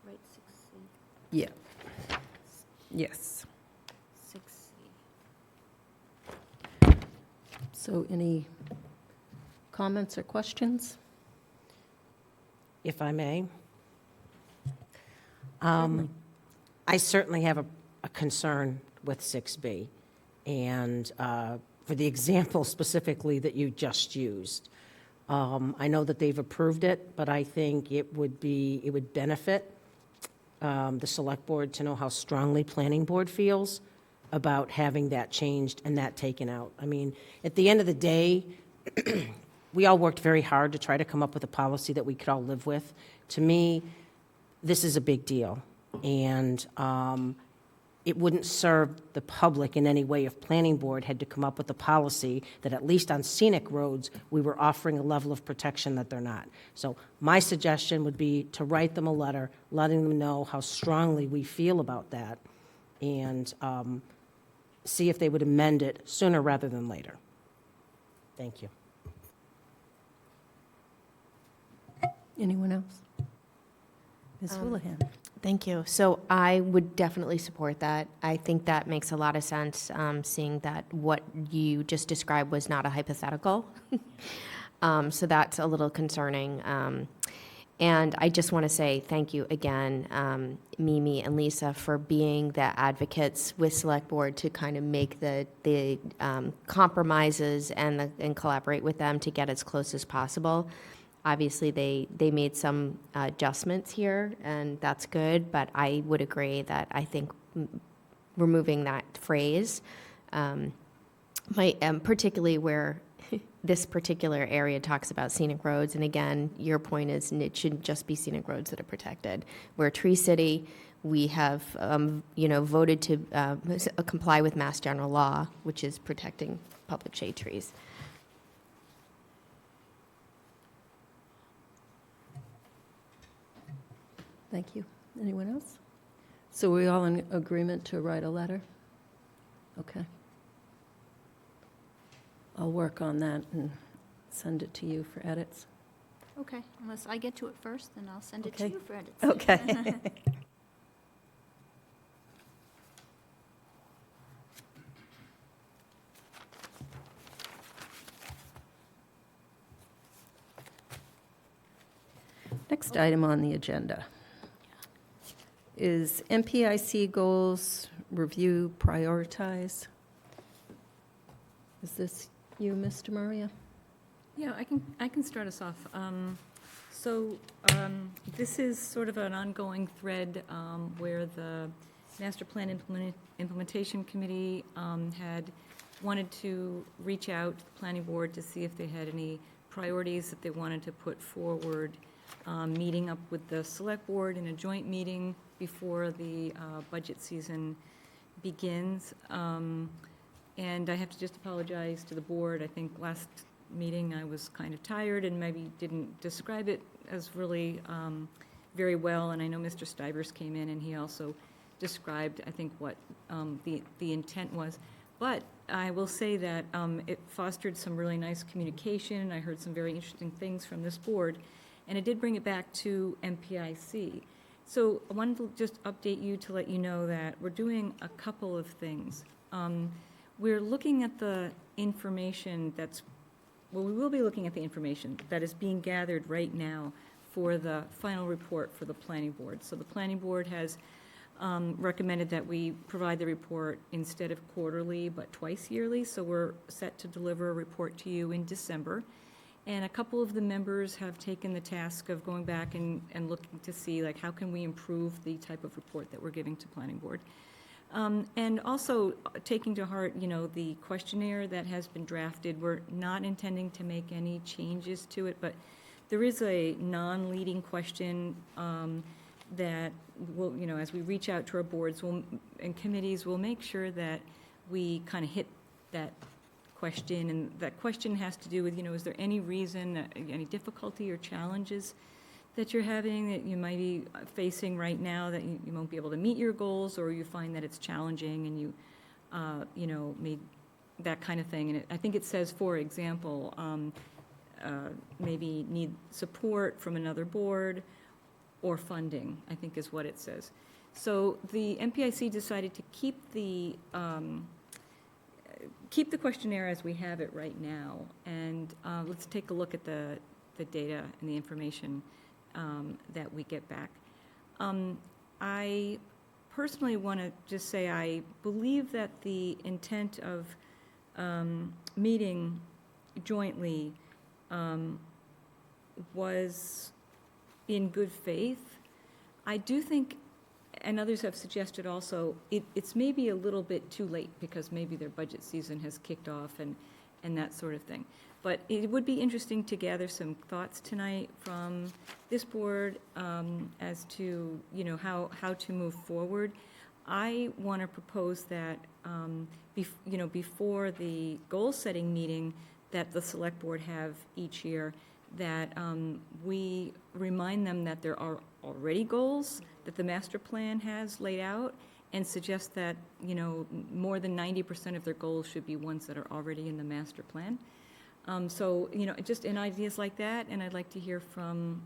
right, 6C, Yeah. Yes. 6C. So any comments or questions? If I may. I certainly have a concern with 6B, and for the example specifically that you just used. I know that they've approved it, but I think it would benefit the select board to know how strongly planning board feels about having that changed and that taken out. I mean, at the end of the day, we all worked very hard to try to come up with a policy that we could all live with. To me, this is a big deal, and it wouldn't serve the public in any way if planning board had to come up with a policy that at least on scenic roads, we were offering a level of protection that they're not. So my suggestion would be to write them a letter, letting them know how strongly we feel about that, and see if they would amend it sooner rather than later. Thank you. Anyone else? Ms. Houlihan. Thank you. So I would definitely support that. I think that makes a lot of sense, seeing that what you just described was not a hypothetical. So that's a little concerning. And I just want to say thank you again, Mimi and Lisa, for being the advocates with Select Board to kind of make the compromises and collaborate with them to get as close as possible. Obviously, they made some adjustments here, and that's good, but I would agree that I think removing that phrase might, particularly where this particular area talks about scenic roads, and again, your point is it shouldn't just be scenic roads that are protected. We're a tree city. We have, voted to comply with Mass General Law, which is protecting public shade trees. Thank you. Anyone else? So we all in agreement to write a letter? Okay. I'll work on that and send it to you for edits. Okay, unless I get to it first, then I'll send it to Okay. you for edits. Okay. Next item on the agenda is MPIC goals, review, prioritize. Is this you, Mr. Maria? Yeah, I can start us off. This is sort of an ongoing thread where the Master Plan Implementation Committee had wanted to reach out to the Planning Board to see if they had any priorities that they wanted to put forward meeting up with the select board in a joint meeting before the budget season begins. And I have to just apologize to the board. I think last meeting I was kind of tired and maybe didn't describe it as really very well. And I know Mr. Stivers came in and he also described, I think, what the intent was. But I will say that it fostered some really nice communication. I heard some very interesting things from this board, and it did bring it back to MPIC. So I wanted to just update you to let you know that we're doing a couple of things. We're looking at the information we will be looking at the information that is being gathered right now for the final report for the planning board. So the planning board has recommended that we provide the report instead of quarterly, but twice yearly. So we're set to deliver a report to you in December. And a couple of the members have taken the task of going back and looking to see, like, how can we improve the type of report that we're giving to planning board. And also taking to heart, the questionnaire that has been drafted. We're not intending to make any changes to it, but there is a non-leading question that will, as we reach out to our boards and committees, we'll make sure that we kind of hit that question. And that question has to do with, is there any reason, any difficulty or challenges that you're having, that you might be facing right now, that you won't be able to meet your goals, or you find that it's challenging and you, made that kind of thing. And I think it says, for example, maybe need support from another board or funding, I think is what it says. So the MPIC decided to keep the questionnaire as we have it right now. And let's take a look at the data and the information that we get back. I personally want to just say I believe that the intent of meeting jointly was in good faith. I do think, and others have suggested also, it's maybe a little bit too late because maybe their budget season has kicked off and that sort of thing. But it would be interesting to gather some thoughts tonight from this board as to, how to move forward. I want to propose that, before the goal-setting meeting that the select board have each year, that we remind them that there are already goals that the master plan has laid out, and suggest that, more than 90% of their goals should be ones that are already in the master plan. So, just in ideas like that, and I'd like to hear from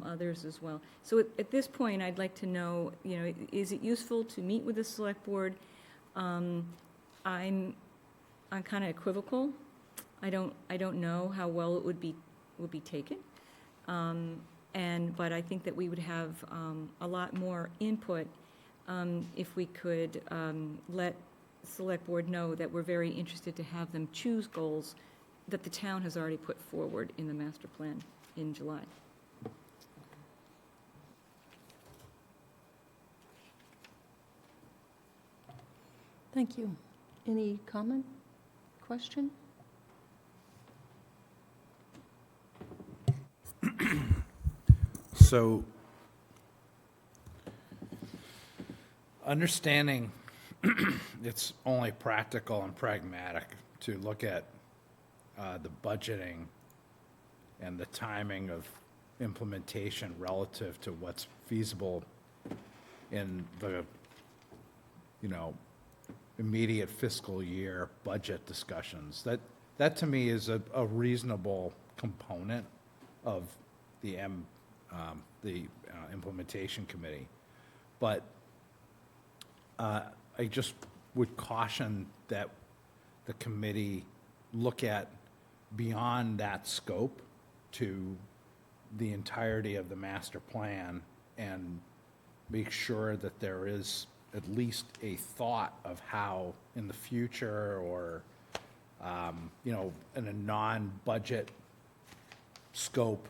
others as well. So at this point, I'd like to know, is it useful to meet with the select board? I'm kind of equivocal. I don't know how well it would be taken. But I think that we would have a lot more input if we could let select board know that we're very interested to have them choose goals that the town has already put forward in the master plan in July. Thank you. Any comment, question? So, understanding it's only practical and pragmatic to look at the budgeting and the timing of implementation relative to what's feasible in the, immediate fiscal year budget discussions. That to me is a reasonable component of the implementation committee. But I just would caution that the committee look at beyond that scope to the entirety of the master plan and make sure that there is at least a thought of how in the future or, in a non-budget scope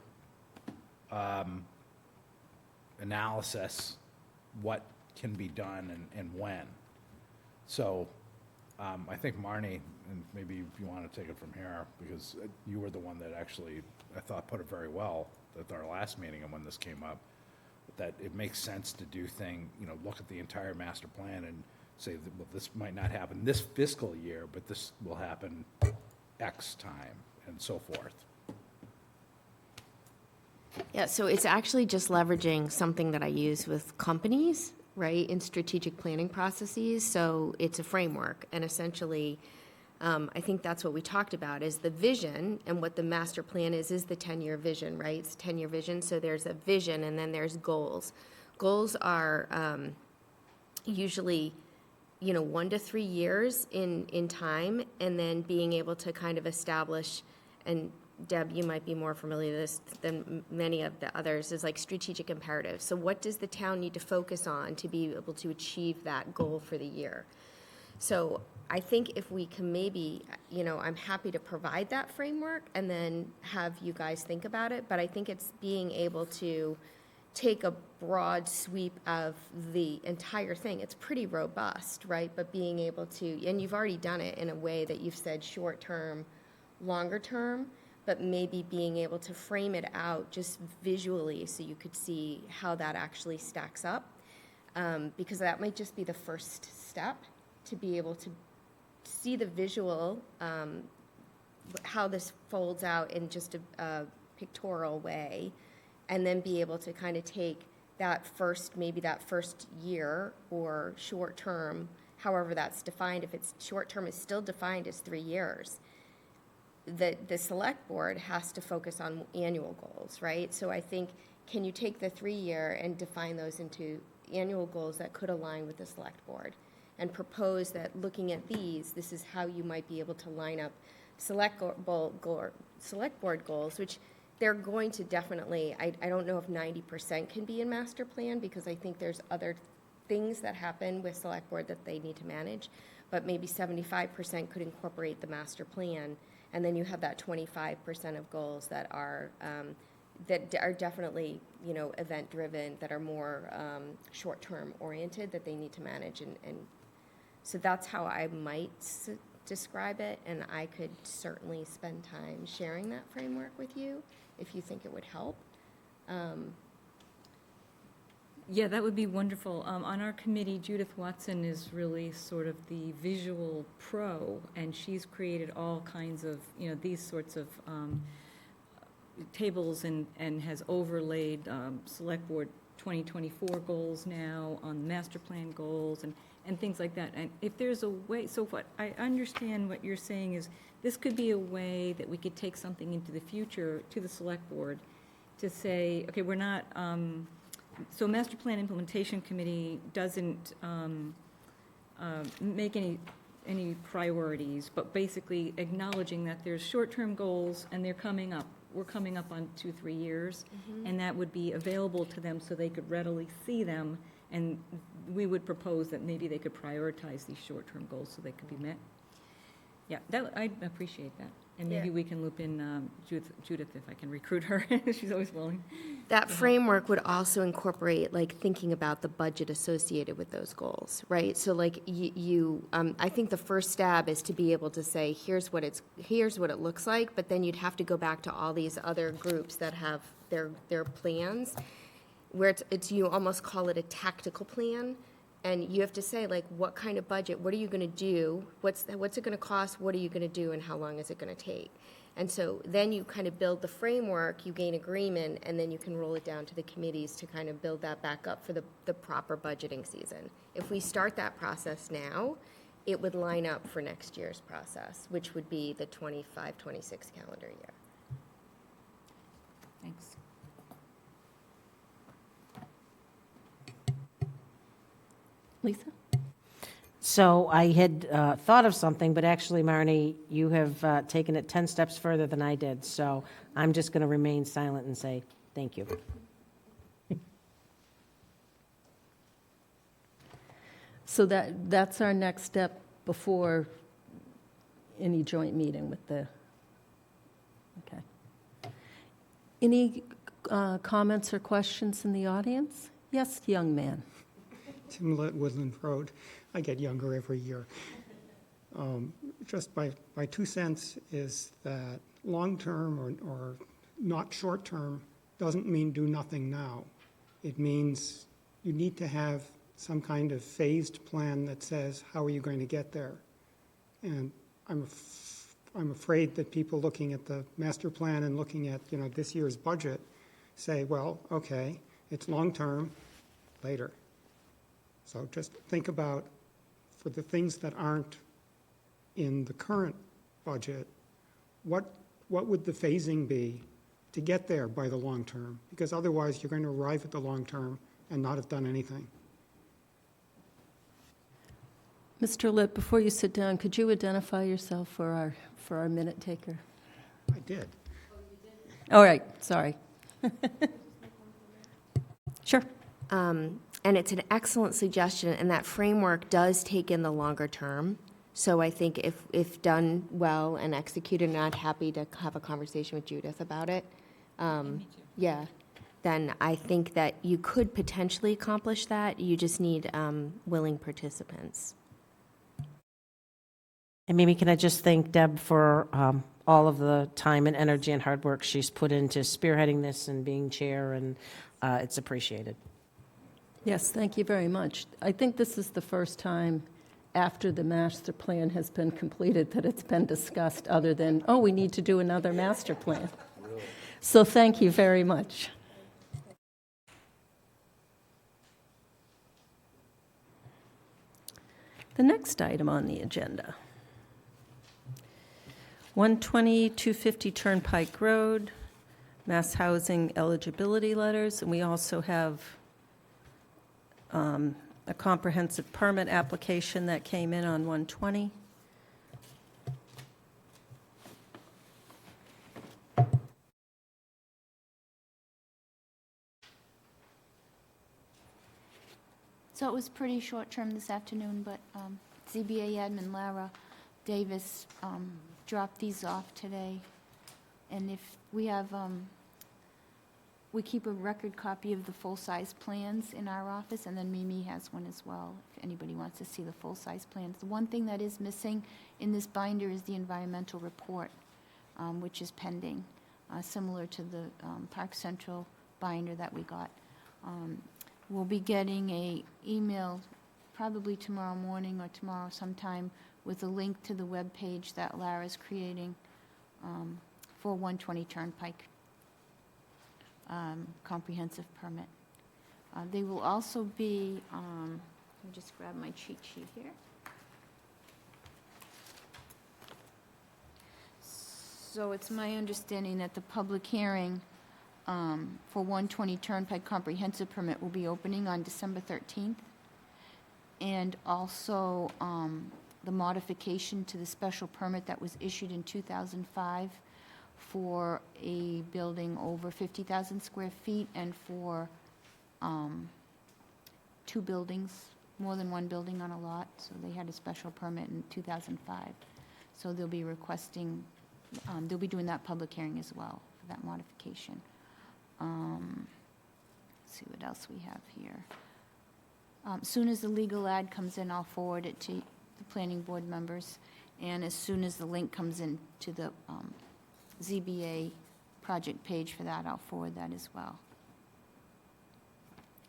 analysis, what can be done and when. So I think Marnie, and maybe if you want to take it from here, because you were the one that actually, I thought, put it very well, at our last meeting and when this came up, that it makes sense to do look at the entire master plan and say that, well, this might not happen this fiscal year, but this will happen X time and so forth. Yeah, so it's actually just leveraging something that I use with companies, right, in strategic planning processes. So it's a framework, and essentially, I think that's what we talked about, is the vision, and what the master plan is the 10-year vision, right? It's a 10-year vision, so there's a vision, and then there's goals. Goals are usually, 1 to 3 years in time, and then being able to kind of establish, and Deb, you might be more familiar with this than many of the others, is like strategic imperatives. So what does the town need to focus on to be able to achieve that goal for the year? So I think if we can maybe, I'm happy to provide that framework and then have you guys think about it, but I think it's being able to take a broad sweep of the entire thing. It's pretty robust, right? But being able to, and you've already done it in a way that you've said short term, longer term, but maybe being able to frame it out just visually so you could see how that actually stacks up. Because that might just be the first step, to be able to see the visual, how this folds out in just a pictorial way, and then be able to kind of take that first year or short term, however that's defined. If it's short term, it's still defined as 3 years. The select board has to focus on annual goals, right? So I think, can you take the 3-year and define those into annual goals that could align with the select board? And propose that, looking at these, this is how you might be able to line up select board goals, which they're going to definitely, I don't know if 90% can be in master plan, because I think there's other things that happen with select board that they need to manage, but maybe 75% could incorporate the master plan, and then you have that 25% of goals that are definitely, event driven, that are more short-term oriented, that they need to manage, and so that's how I might describe it, and I could certainly spend time sharing that framework with you if you think it would help. Yeah, that would be wonderful. On our committee, Judith Watson is really sort of the visual pro, and she's created all kinds of, these sorts of tables and has overlaid Select Board 2024 goals now on master plan goals and things like that. And if there's a way, so what I understand what you're saying is, this could be a way that we could take something into the future to the Select Board to say, okay, we're not, so Master Plan Implementation Committee doesn't make any priorities, but basically acknowledging that there's short-term goals and they're coming up. We're coming up on 2-3 years, and that would be available to them so they could readily see them, and we would propose that maybe they could prioritize these short-term goals so they could be met. Yeah, I'd appreciate that. And maybe we can loop in Judith if I can recruit her. She's always willing. That framework would also incorporate, like, thinking about the budget associated with those goals, right? So, like, I think the first stab is to be able to say, here's what it looks like, but then you'd have to go back to all these other groups that have their plans, where it's you almost call it a tactical plan. And you have to say, like, what kind of budget, what are you going to do, what's it going to cost, what are you going to do, and how long is it going to take? And so then you kind of build the framework, you gain agreement, and then you can roll it down to the committees to kind of build that back up for the proper budgeting season. If we start that process now, it would line up for next year's process, which would be the 25-26 calendar year. Thanks. Lisa? So I had thought of something, but actually, Marnie, you have taken it 10 steps further than I did. So I'm just going to remain silent and say thank you. So that's our next step before any joint meeting with the, okay. Any comments or questions in the audience? Yes, young man. Tim Woodland Road. I get younger every year. Just my 2 cents is that long-term or not short-term doesn't mean do nothing now. It means you need to have some kind of phased plan that says, how are you going to get there? And I'm afraid that people looking at the master plan and looking at, this year's budget say, well, okay, it's long-term, later. So just think about, for the things that aren't in the current budget, what would the phasing be to get there by the long term? Because otherwise, you're going to arrive at the long term and not have done anything. Mr. Lipp, before you sit down, could you identify yourself for our minute taker? I did. All right, sorry. Sure. And it's an excellent suggestion, and that framework does take in the longer term. So I think if done well and executed, and I'm happy to have a conversation with Judith about it. Yeah, then I think that you could potentially accomplish that. You just need willing participants. And maybe can I just thank Deb for all of the time and energy and hard work she's put into spearheading this and being chair, and it's appreciated. Yes, thank you very much. I think this is the first time after the master plan has been completed that it's been discussed other than, oh, we need to do another master plan. So thank you very much. The next item on the agenda, 120-250 Turnpike Road, mass housing eligibility letters, and we also have a comprehensive permit application that came in on 120. So it was pretty short-term this afternoon, but ZBA admin Lara Davis dropped these off today. And if we have, we keep a record copy of the full-size plans in our office, and then Mimi has one as well, if anybody wants to see the full-size plans. The one thing that is missing in this binder is the environmental report, which is pending, similar to the Park Central binder that we got. We'll be getting a email probably tomorrow morning or tomorrow sometime with a link to the web page that Lara's creating for 120 Turnpike comprehensive permit. They will also be, let me just grab my cheat sheet here. So it's my understanding that the public hearing for 120 Turnpike comprehensive permit will be opening on December 13th. And also the modification to the special permit that was issued in 2005 for a building over 50,000 square feet and for two buildings, more than one building on a lot. So they had a special permit in 2005. So they'll be requesting, they'll be doing that public hearing as well for that modification. Let's see what else we have here. As soon as the legal ad comes in, I'll forward it to the planning board members. And as soon as the link comes in to the ZBA project page for that, I'll forward that as well.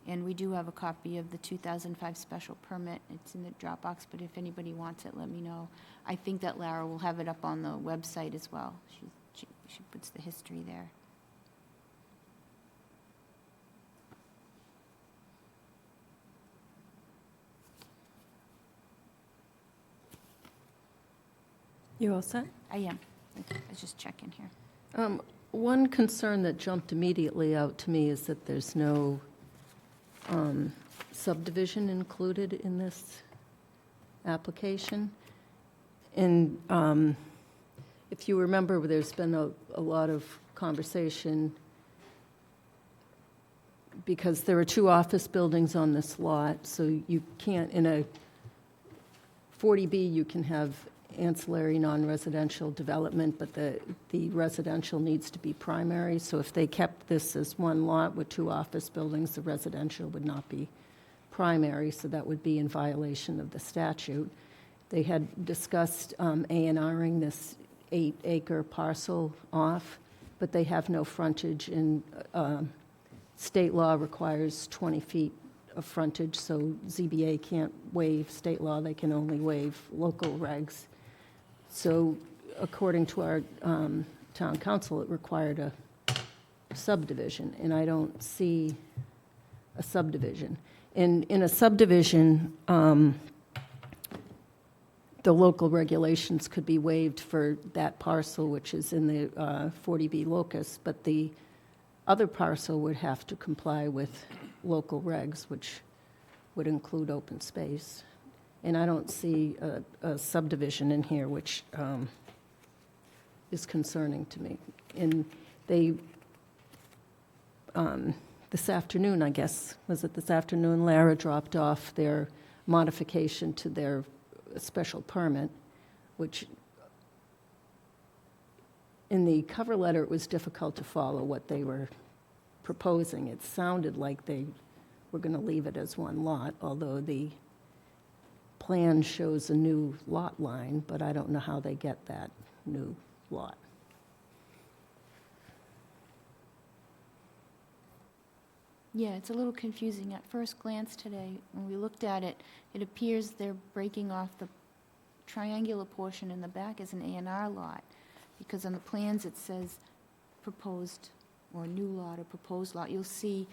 And we do have a copy of the 2005 special permit. It's in the Dropbox, but if anybody wants it, let me know. I think that Lara will have it up on the website as well. She puts the history there. You all set? I am. I was just checking here. One concern that jumped immediately out to me is that there's no subdivision included in this application. And if you remember, there's been a lot of conversation because there are two office buildings on this lot, so you can't, in a 40B, you can have ancillary non-residential development, but the residential needs to be primary. So if they kept this as one lot with two office buildings, the residential would not be primary, so that would be in violation of the statute. They had discussed A&Ring this 8-acre parcel off, but they have no frontage, and state law requires 20 feet of frontage, so ZBA can't waive state law, they can only waive local regs. So according to our town council, it required a subdivision, and I don't see a subdivision. In a subdivision, the local regulations could be waived for that parcel, which is in the 40B locus, but the other parcel would have to comply with local regs, which would include open space. And I don't see a subdivision in here, which is concerning to me. And they, this afternoon, I guess, was it this afternoon, Lara dropped off their modification to their special permit, which in the cover letter, it was difficult to follow what they were proposing. It sounded like they were going to leave it as one lot, although the plan shows a new lot line, but I don't know how they get that new lot. Yeah, it's a little confusing. At first glance today, when we looked at it, it appears they're breaking off the triangular portion in the back as an A&R lot, because on the plans it says proposed, or new lot, or proposed lot. You'll see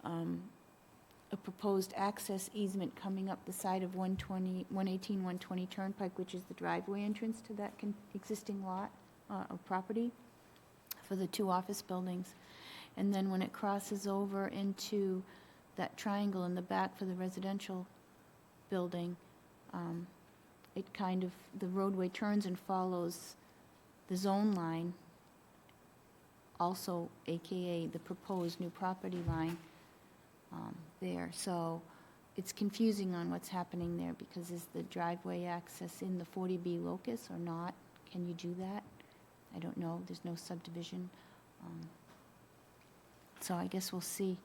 a proposed access easement coming up the side of 118-120 Turnpike, which is the driveway entrance to that existing lot of property for the two office buildings. And then when it crosses over into that triangle in the back for the residential building, it kind of, the roadway turns and follows the zone line, also AKA the proposed new property line there. So it's confusing on what's happening there, because is the driveway access in the 40B locus or not? Can you do that? I don't know. There's no subdivision. So I guess we'll see.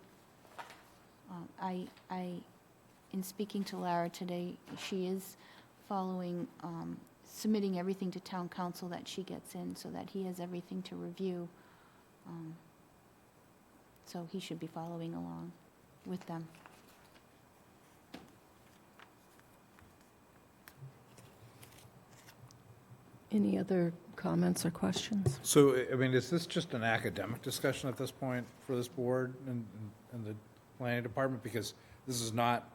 In speaking to Lara today, she is following, submitting everything to town council that she gets in, so that he has everything to review. So he should be following along with them. Any other comments or questions? So, I mean, is this just an academic discussion at this point for this board and the planning department? Because this is not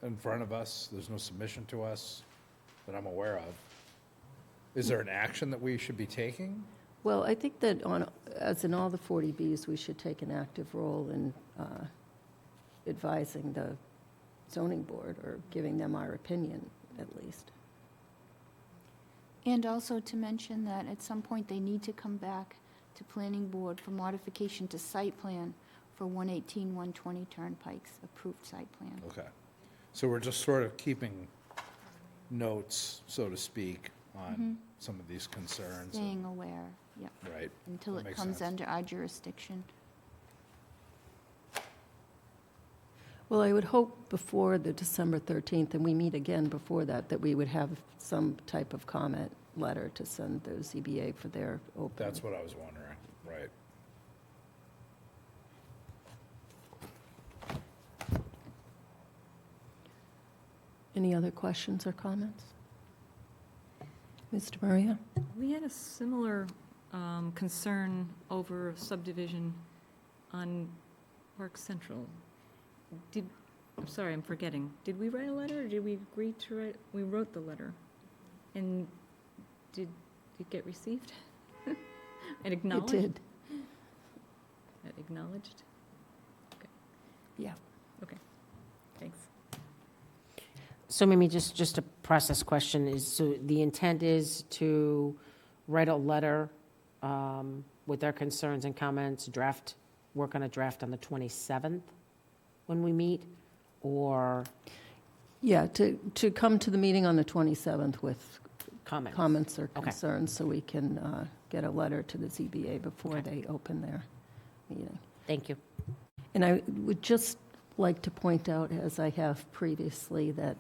in front of us, there's no submission to us that I'm aware of. Is there an action that we should be taking? Well, I think that as in all the 40Bs, we should take an active role in advising the zoning board, or giving them our opinion, at least. And also to mention that at some point they need to come back to planning board for modification to site plan for 118-120 Turnpike's approved site plan. Okay. So we're just sort of keeping notes, so to speak, on some of these concerns. Staying aware, yep, Right. until That it makes comes sense. under our jurisdiction. Well, I would hope before the December 13th, and we meet again before that, that we would have some type of comment letter to send the ZBA for their open. That's what I was wondering, right. Any other questions or comments? Mr. Maria? We had a similar concern over subdivision on Park Central. I'm sorry, I'm forgetting. Did we write a letter, or did we agree to write? We wrote the letter. And did it get received? And acknowledged? It did. Acknowledged? Yeah. Okay, thanks. So maybe just a process question is, so the intent is to write a letter with their concerns and comments, work on a draft on the 27th when we meet, or Yeah, to come to the meeting on the 27th with comments? comments or Okay. concerns, so we can get a letter to the ZBA before Okay. they open their meeting. Thank you. And I would just like to point out, as I have previously, that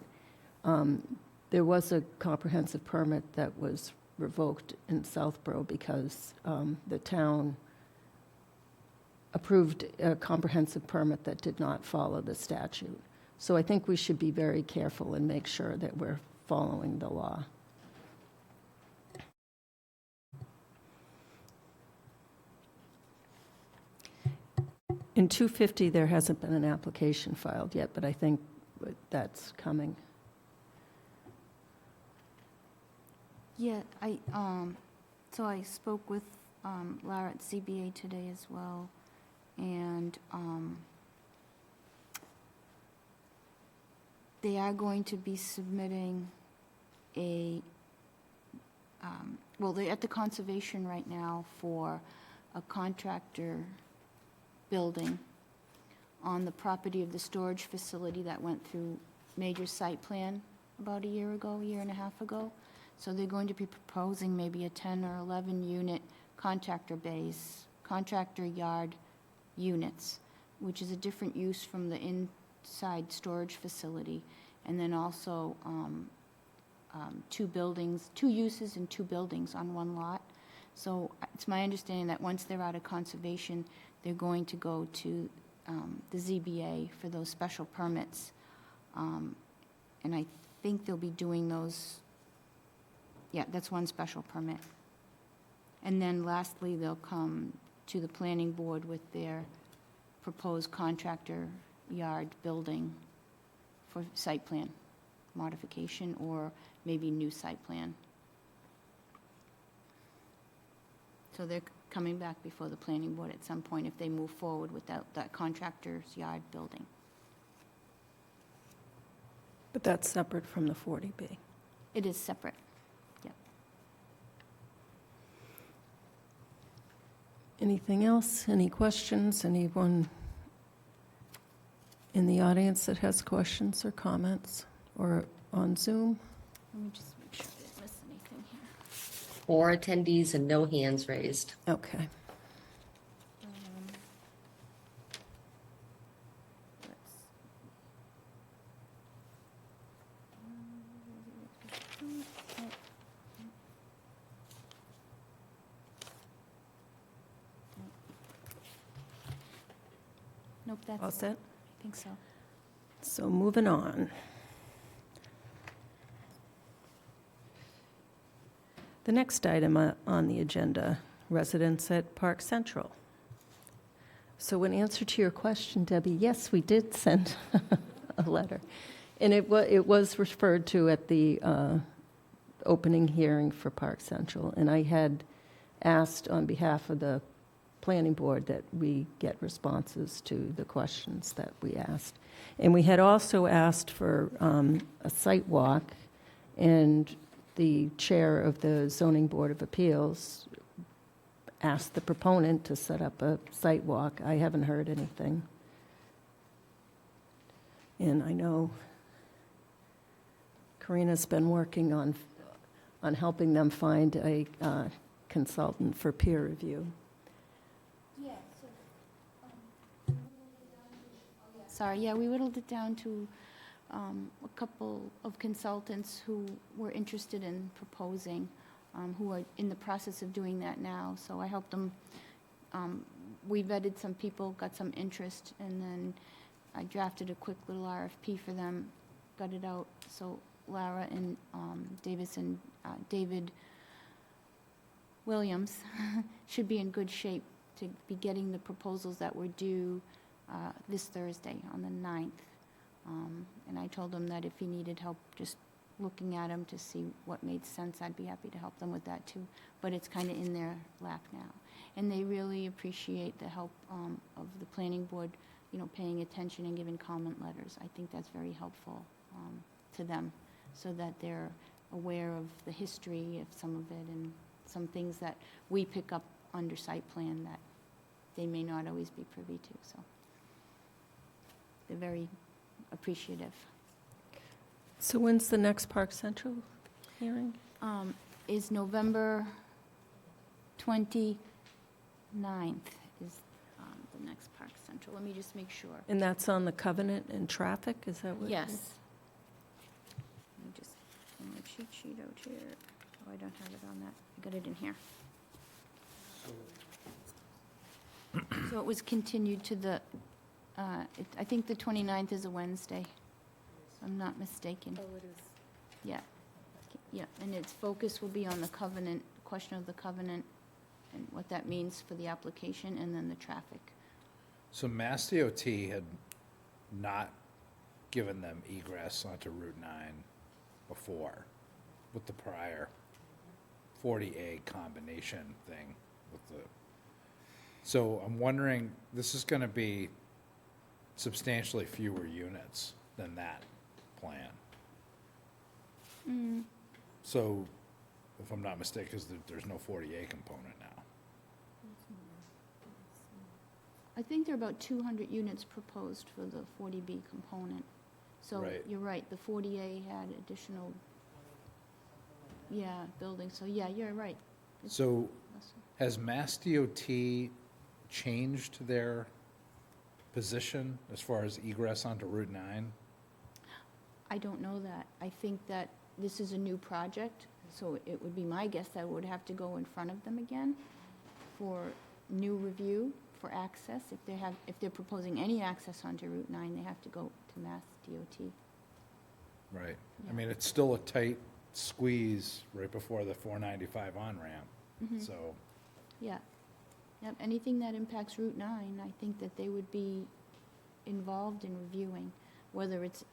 there was a comprehensive permit that was revoked in Southborough because the town approved a comprehensive permit that did not follow the statute. So I think we should be very careful and make sure that we're following the law. In 250, there hasn't been an application filed yet, but I think that's coming. Yeah, so I spoke with Lara at CBA today as well, and they are going to be submitting a, well, they're at the conservation right now for a contractor building on the property of the storage facility that went through major site plan about a year and a half ago. So they're going to be proposing maybe a 10 or 11 unit contractor yard units, which is a different use from the inside storage facility. And then also 2 uses and 2 buildings on one lot. So it's my understanding that once they're out of conservation, they're going to go to the ZBA for those special permits. And I think they'll be doing those, yeah, that's one special permit. And then lastly, they'll come to the planning board with their proposed contractor yard building for site plan modification or maybe new site plan. So they're coming back before the planning board at some point if they move forward with that contractor's yard building. But that's separate from the 40B. It is separate, yep. Anything else? Any questions? Anyone in the audience that has questions or comments or on Zoom? Let me just make sure I didn't miss anything here. 4 attendees and no hands raised. Okay. Nope, that's All it. set? I think so. So moving on. The next item on the agenda, residents at Park Central. So in answer to your question, Debbie, yes, we did send a letter. And it was referred to at the opening hearing for Park Central. And I had asked on behalf of the planning board that we get responses to the questions that we asked. And we had also asked for a site walk, and the chair of the Zoning Board of Appeals asked the proponent to set up a site walk. I haven't heard anything. And I know Karina's been working on helping them find a consultant for peer review. Sorry, yeah, we whittled it down to a couple of consultants who were interested in proposing, who are in the process of doing that now. So I helped them. We vetted some people, got some interest, and then I drafted a quick little RFP for them, got it out. So Lara and David Williams should be in good shape to be getting the proposals that were due this Thursday on the 9th. And I told them that if he needed help just looking at them to see what made sense, I'd be happy to help them with that too. But it's kind of in their lap now. And they really appreciate the help of the planning board, paying attention and giving comment letters. I think that's very helpful to them so that they're aware of the history of some of it and some things that we pick up under site plan that they may not always be privy to. So they're very appreciative. So when's the next Park Central hearing? Is November 29th is the next Park Central. Let me just make sure. And that's on the covenant and traffic, is that what? Yes. Let me just pull my cheat sheet out here. Oh, I don't have it on that. I got it in here. So it was continued to the, I think the 29th is a Wednesday, if I'm not mistaken. Oh, it is. Yeah, yeah, and its focus will be on the covenant, question of the covenant, and what that means for the application, and then the traffic. So Mass DOT had not given them egress onto Route 9 before with the prior 40A combination thing with the, so I'm wondering, this is gonna be substantially fewer units than that plan. So, if I'm not mistaken, because there's no 40A component now. I think there are about 200 units proposed for the 40B component. So Right. you're right, the 40A had additional, yeah, buildings, so yeah, you're right. It's So, less. has Mass DOT changed their position as far as egress onto Route 9? I don't know that. I think that this is a new project, so it would be my guess that it would have to go in front of them again for new review, for access. If they're proposing any access onto Route 9, they have to go to Mass DOT. Right. Yeah. I mean, it's still a tight squeeze right before the 495 on-ramp, so, Yeah. Yep, anything that impacts Route 9, I think that they would be involved in reviewing, whether it's,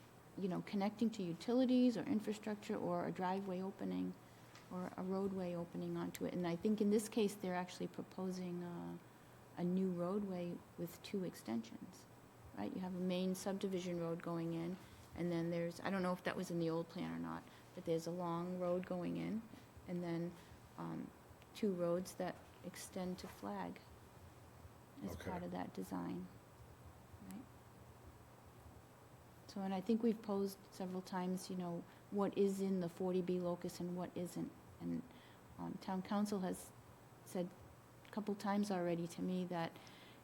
connecting to utilities or infrastructure or a driveway opening or a roadway opening onto it. And I think in this case, they're actually proposing a new roadway with 2 extensions, right? You have a main subdivision road going in, and then there's, I don't know if that was in the old plan or not, but there's a long road going in, and then 2 roads that extend to Flag as Okay. part of that design, right? So, and I think we've posed several times, what is in the 40B locus and what isn't. And town council has said a couple times already to me that,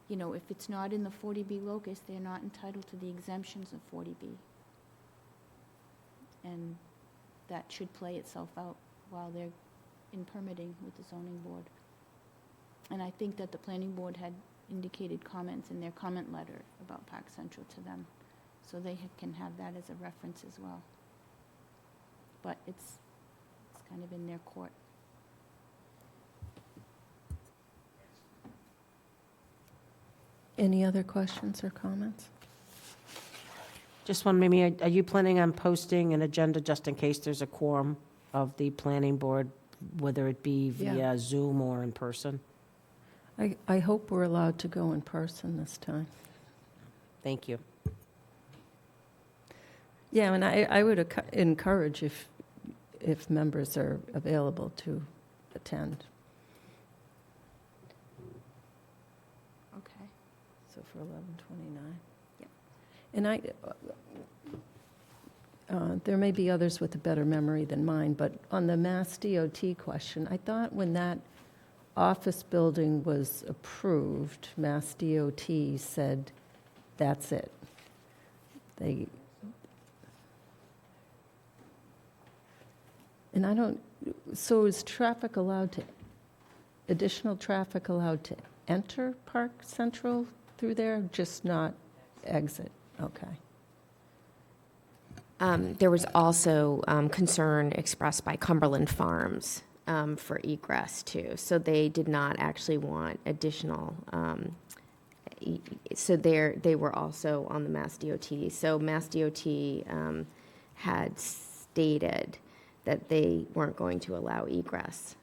if it's not in the 40B locus, they're not entitled to the exemptions of 40B. And that should play itself out while they're in permitting with the zoning board. And I think that the planning board had indicated comments in their comment letter about Park Central to them, so they can have that as a reference as well. But it's kind of in their court. Any other questions or comments? Just one, Mimi, are you planning on posting an agenda just in case there's a quorum of the planning board, whether it be Yeah. via Zoom or in person? I hope we're allowed to go in person this time. Thank you. Yeah, and I would encourage if members are available to attend. Okay. So for 11:29. Yep. And there may be others with a better memory than mine, but on the Mass DOT question, I thought when that office building was approved, Mass DOT said, that's it. And I don't, so is traffic allowed to, additional traffic allowed to enter Park Central through there, just not exit? Okay. There was also concern expressed by Cumberland Farms for egress too. So they did not actually want additional, so they were also on the Mass DOT. So Mass DOT had stated that they weren't going to allow egress.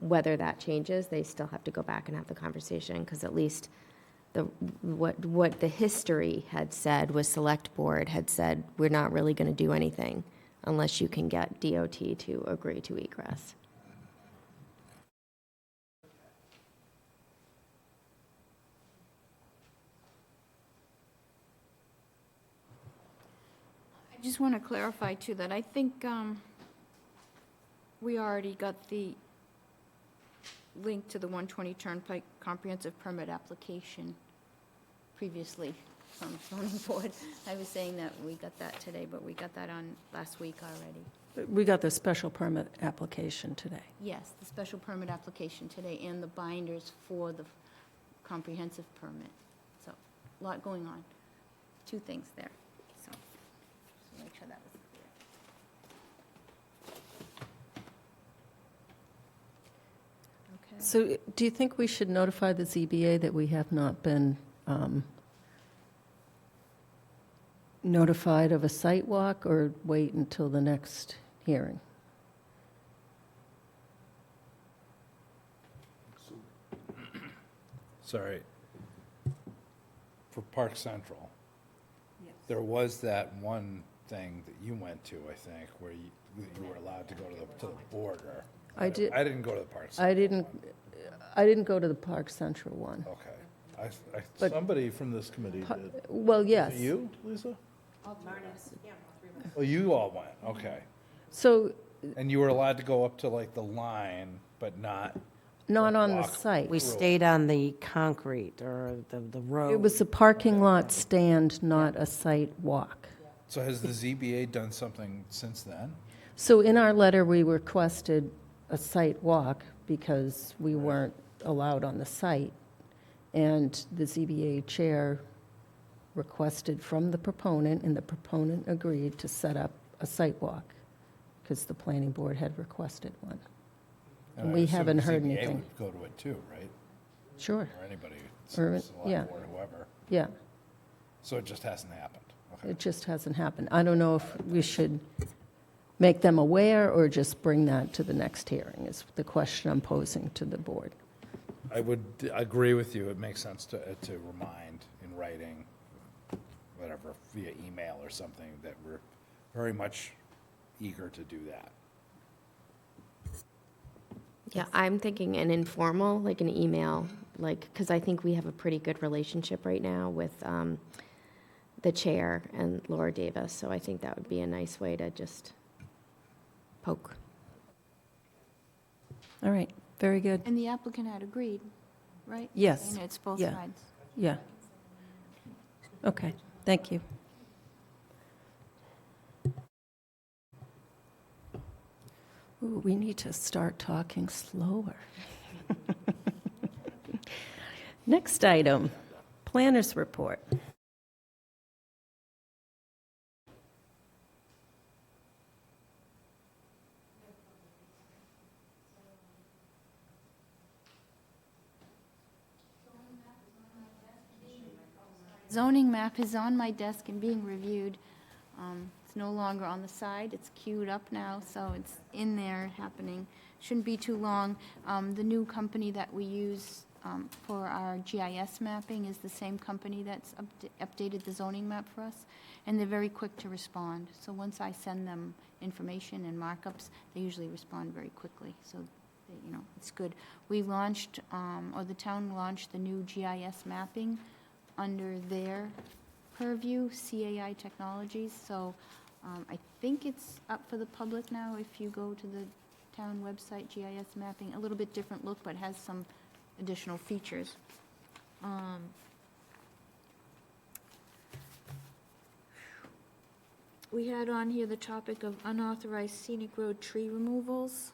Whether that changes, they still have to go back and have the conversation, because at least what the history had said was Select Board had said, we're not really going to do anything unless you can get DOT to agree to egress. I just want to clarify too that I think we already got the link to the 120 Turnpike comprehensive permit application previously from zoning board. I was saying that we got that today, but we got that on last week already. We got the special permit application today. Yes, the special permit application today and the binders for the comprehensive permit. So, a lot going on. Two things there, so, just make sure that was clear. Okay. So do you think we should notify the ZBA that we have not been notified of a site walk, or wait until the next hearing? Sorry. For Park Central, there was that one thing that you went to, I think, where you were allowed to go to the border. I did- I didn't go to the Park Central. I didn't go to the Park Central one. Okay. But- Somebody from this committee Pa- did. Well, Was yes. it you, Lisa? Oh, you all went, okay. So, And you were allowed to go up to like the line, but not, not on the Walk. site. We stayed on the concrete or the road. It was a parking lot stand, not a site walk. so has the ZBA done something since then? So in our letter, we requested a site walk because we weren't allowed on the site. And the ZBA chair requested from the proponent, and the proponent agreed to set up a site walk because the planning board had requested one. And I we assume haven't the heard ZBA anything. would go to it too, right? Sure, Or anybody, Or- select yeah. board, whoever. yeah, So it just hasn't happened, okay. it just hasn't happened. I don't know if we should make them aware or just bring that to the next hearing, is the question I'm posing to the board. I would agree with you, it makes sense to remind in writing, whatever, via email or something, that we're very much eager to do that. Yeah, I'm thinking an informal, like an email, like, because I think we have a pretty good relationship right now with the chair and Laura Davis, so I think that would be a nice way to just poke. All right, very good. And the applicant had agreed, right? Yes. And it's both Yeah. sides. Yeah. Okay, thank you. Ooh, we need to start talking slower. Next item, planners report. Zoning map is on my desk and being reviewed. It's no longer on the side, it's queued up now, so it's in there happening. Shouldn't be too long. The new company that we use for our GIS mapping is the same company that's updated the zoning map for us, and they're very quick to respond. So once I send them information and markups, they usually respond very quickly, so, you know, it's good. We launched, or the town launched the new GIS mapping under their purview, CAI Technologies, so I think it's up for the public now if you go to the town website, GIS mapping, a little bit different look, but has some additional features. We had on here the topic of unauthorized scenic road tree removals.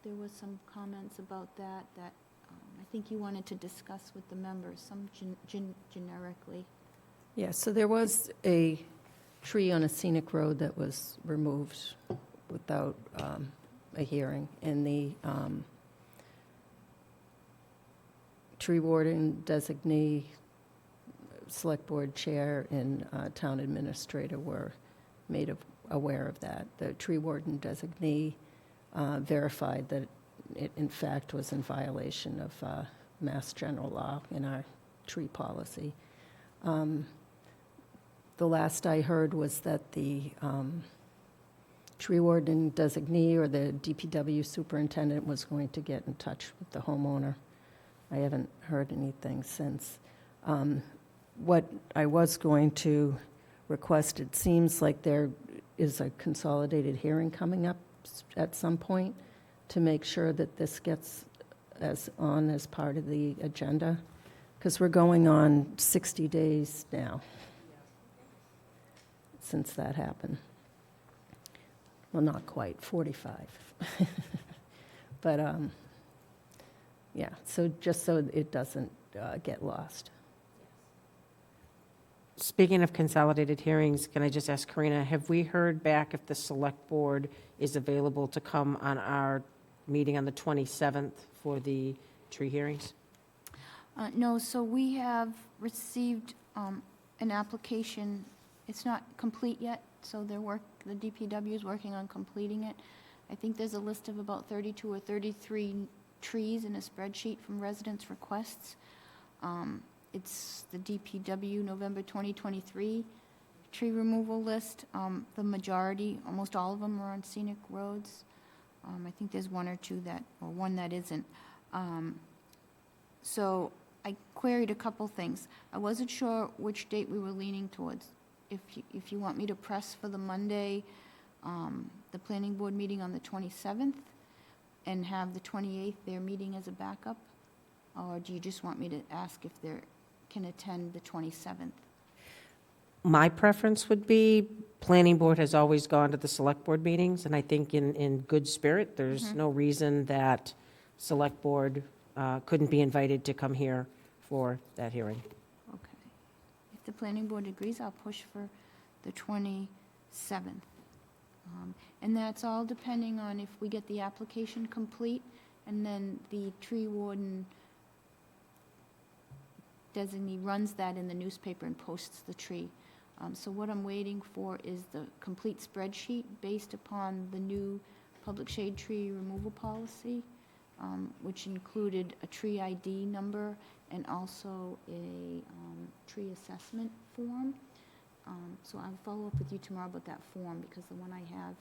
There was some comments about that, I think you wanted to discuss with the members, some generically. Yeah, so there was a tree on a scenic road that was removed without a hearing, and the tree warden designee, select board chair, and town administrator were made aware of that. The tree warden designee verified that it in fact was in violation of Mass General Law in our tree policy. The last I heard was that the tree warden designee or the DPW superintendent was going to get in touch with the homeowner. I haven't heard anything since. What I was going to request, it seems like there is a consolidated hearing coming up at some point to make sure that this gets as part of the agenda, because we're going on 60 days now since that happened. Well, not quite, 45. But Yeah, so just so it doesn't get lost. Speaking of consolidated hearings, can I just ask Karina, have we heard back if the select board is available to come on our meeting on the 27th for the tree hearings? No, so we have received an application. It's not complete yet, so the DPW is working on completing it. I think there's a list of about 32 or 33 trees in a spreadsheet from residents' requests. It's the DPW November 2023 tree removal list. The majority, almost all of them are on scenic roads. I think there's one or two or one that isn't. So I queried a couple things. I wasn't sure which date we were leaning towards. If you want me to press for the Monday, the planning board meeting on the 27th, and have the 28th, their meeting as a backup, or do you just want me to ask if they can attend the 27th? My preference would be, planning board has always gone to the select board meetings, and I think in good spirit, there's no reason that select board couldn't be invited to come here for that hearing. Okay. If the planning board agrees, I'll push for the 27th. And that's all depending on if we get the application complete, and then the tree warden designee runs that in the newspaper and posts the tree. So what I'm waiting for is the complete spreadsheet based upon the new public shade tree removal policy, which included a tree ID number and also a tree assessment form. So I'll follow up with you tomorrow about that form, because the one I have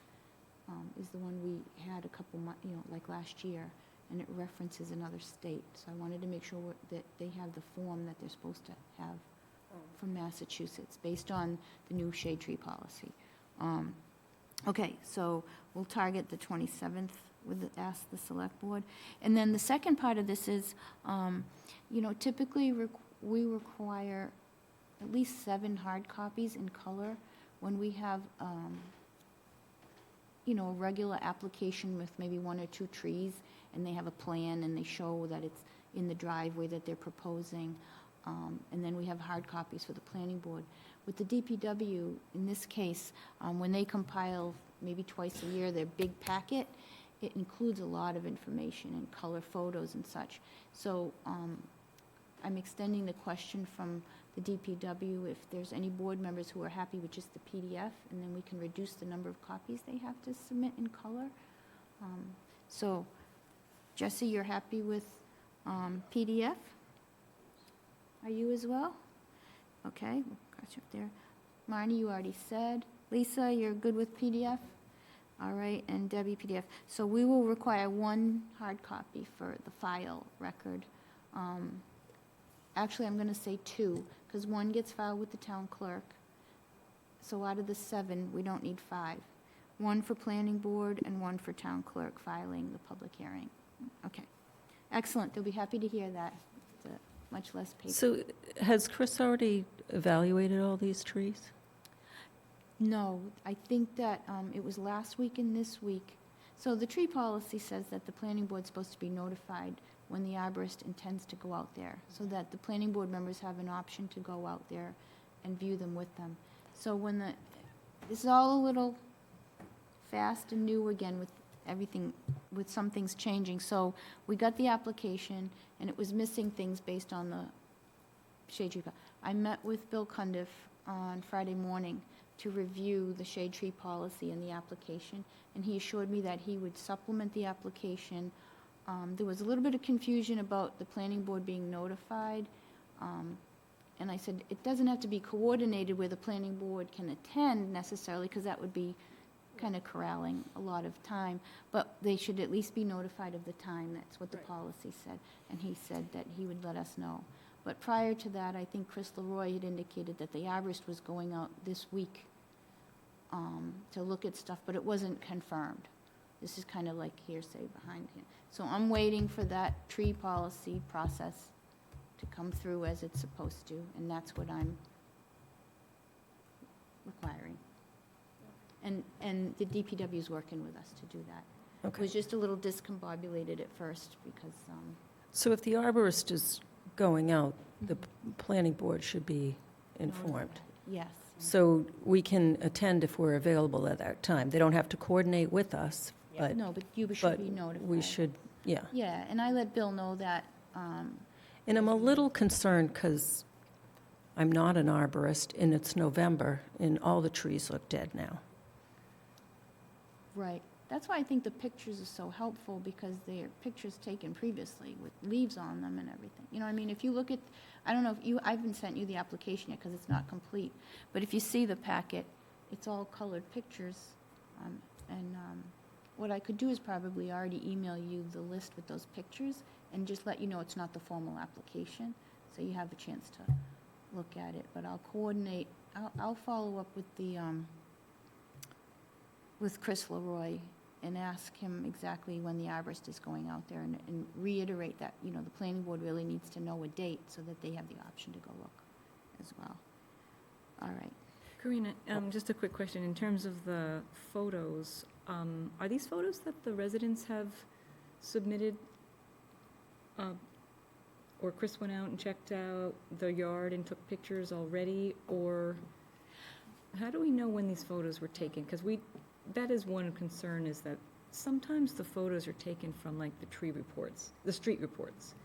is the one we had a couple months, like last year, and it references another state. So I wanted to make sure that they have the form that they're supposed to have from Massachusetts, based on the new shade tree policy. Okay, so we'll target the 27th ask the select board. And then the second part of this is, typically we require at least 7 hard copies in color when we have, a regular application with maybe 1 or 2 trees, and they have a plan and they show that it's in the driveway that they're proposing. And then we have hard copies for the planning board. With the DPW, in this case, when they compile maybe twice a year their big packet, it includes a lot of information and color photos and such. So I'm extending the question from the DPW if there's any board members who are happy with just the PDF, and then we can reduce the number of copies they have to submit in color. So, Jesse, you're happy with PDF? Are you as well? Okay, got you up there. Marnie, you already said. Lisa, you're good with PDF? All right, and Debbie, PDF. So we will require 1 hard copy for the file record. Actually, I'm going to say 2, because 1 gets filed with the town clerk. So out of the 7, we don't need 5. 1 for planning board and 1 for town clerk filing the public hearing. Okay, excellent. They'll be happy to hear that. It's much less paper. So has Chris already evaluated all these trees? No, I think that it was last week and this week. So the tree policy says that the planning board's supposed to be notified when the arborist intends to go out there, so that the planning board members have an option to go out there and view them with them. So this is all a little fast and new again with everything, with some things changing. So we got the application, and it was missing things based on the shade tree. I met with Bill Cundiff on Friday morning to review the shade tree policy and the application, and he assured me that he would supplement the application. There was a little bit of confusion about the planning board being notified, and I said it doesn't have to be coordinated where the planning board can attend necessarily, because that would be kind of corralling a lot of time, but they should at least be notified of the time. That's what the policy said, and he said that he would let us know. But prior to that, I think Chris Leroy had indicated that the arborist was going out this week to look at stuff, but it wasn't confirmed. This is kind of like hearsay behind him. So I'm waiting for that tree policy process to come through as it's supposed to, and that's what I'm requiring. And the DPW is working with us to do that. It was just a little discombobulated at first because So if the arborist is going out, the planning board should be informed. Yes. So we can attend if we're available at that time. They don't have to coordinate with us, but, No, but you should but be notified. we should, yeah. Yeah, and I let Bill know that, And I'm a little concerned because I'm not an arborist, and it's November, and all the trees look dead now. right. That's why I think the pictures are so helpful, because they're pictures taken previously with leaves on them and everything. You know, I mean, if you look at, I don't know if you, I haven't sent you the application yet because it's not complete, but if you see the packet, it's all colored pictures. What I could do is probably already email you the list with those pictures and just let you know it's not the formal application, so you have a chance to look at it. But I'll coordinate, I'll follow up with the, with Chris Leroy and ask him exactly when the arborist is going out there, and reiterate that, you know, the planning board really needs to know a date so that they have the option to go look as well. All right. Karina, just a quick question. In terms of the photos, are these photos that the residents have submitted? Or Chris went out and checked out the yard and took pictures already? Or how do we know when these photos were taken? Because that is one concern, is that sometimes the photos are taken from like the tree reports, the street reports,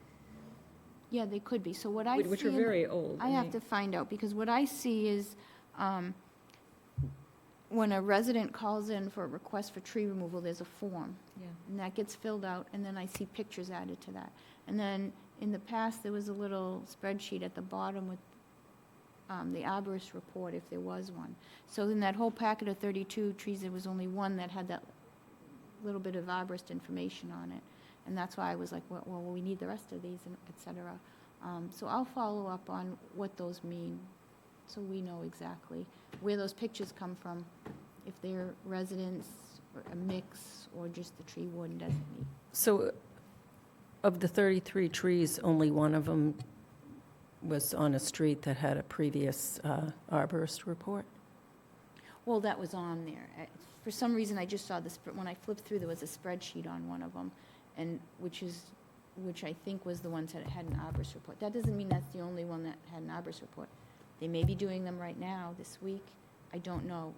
Yeah, they could be. So what I see... which are very old. I have to find out, because what I see is, when a resident calls in for a request for tree removal, there's a form, Yeah. and that gets filled out, and then I see pictures added to that. And then, in the past, there was a little spreadsheet at the bottom with the arborist report, if there was one. So in that whole packet of 32 trees, there was only one that had that little bit of arborist information on it. And that's why I was like, well, we need the rest of these, and et cetera. So I'll follow up on what those mean, so we know exactly where those pictures come from, if they're residents, or a mix, or just the tree warden designee. So of the 33 trees, only one of them was on a street that had a previous arborist report? Well, that was on there. For some reason, I just saw this, when I flipped through, there was a spreadsheet on one of them, and which I think was the ones that had an arborist report. That doesn't mean that's the only one that had an arborist report. They may be doing them right now, this week. I don't know.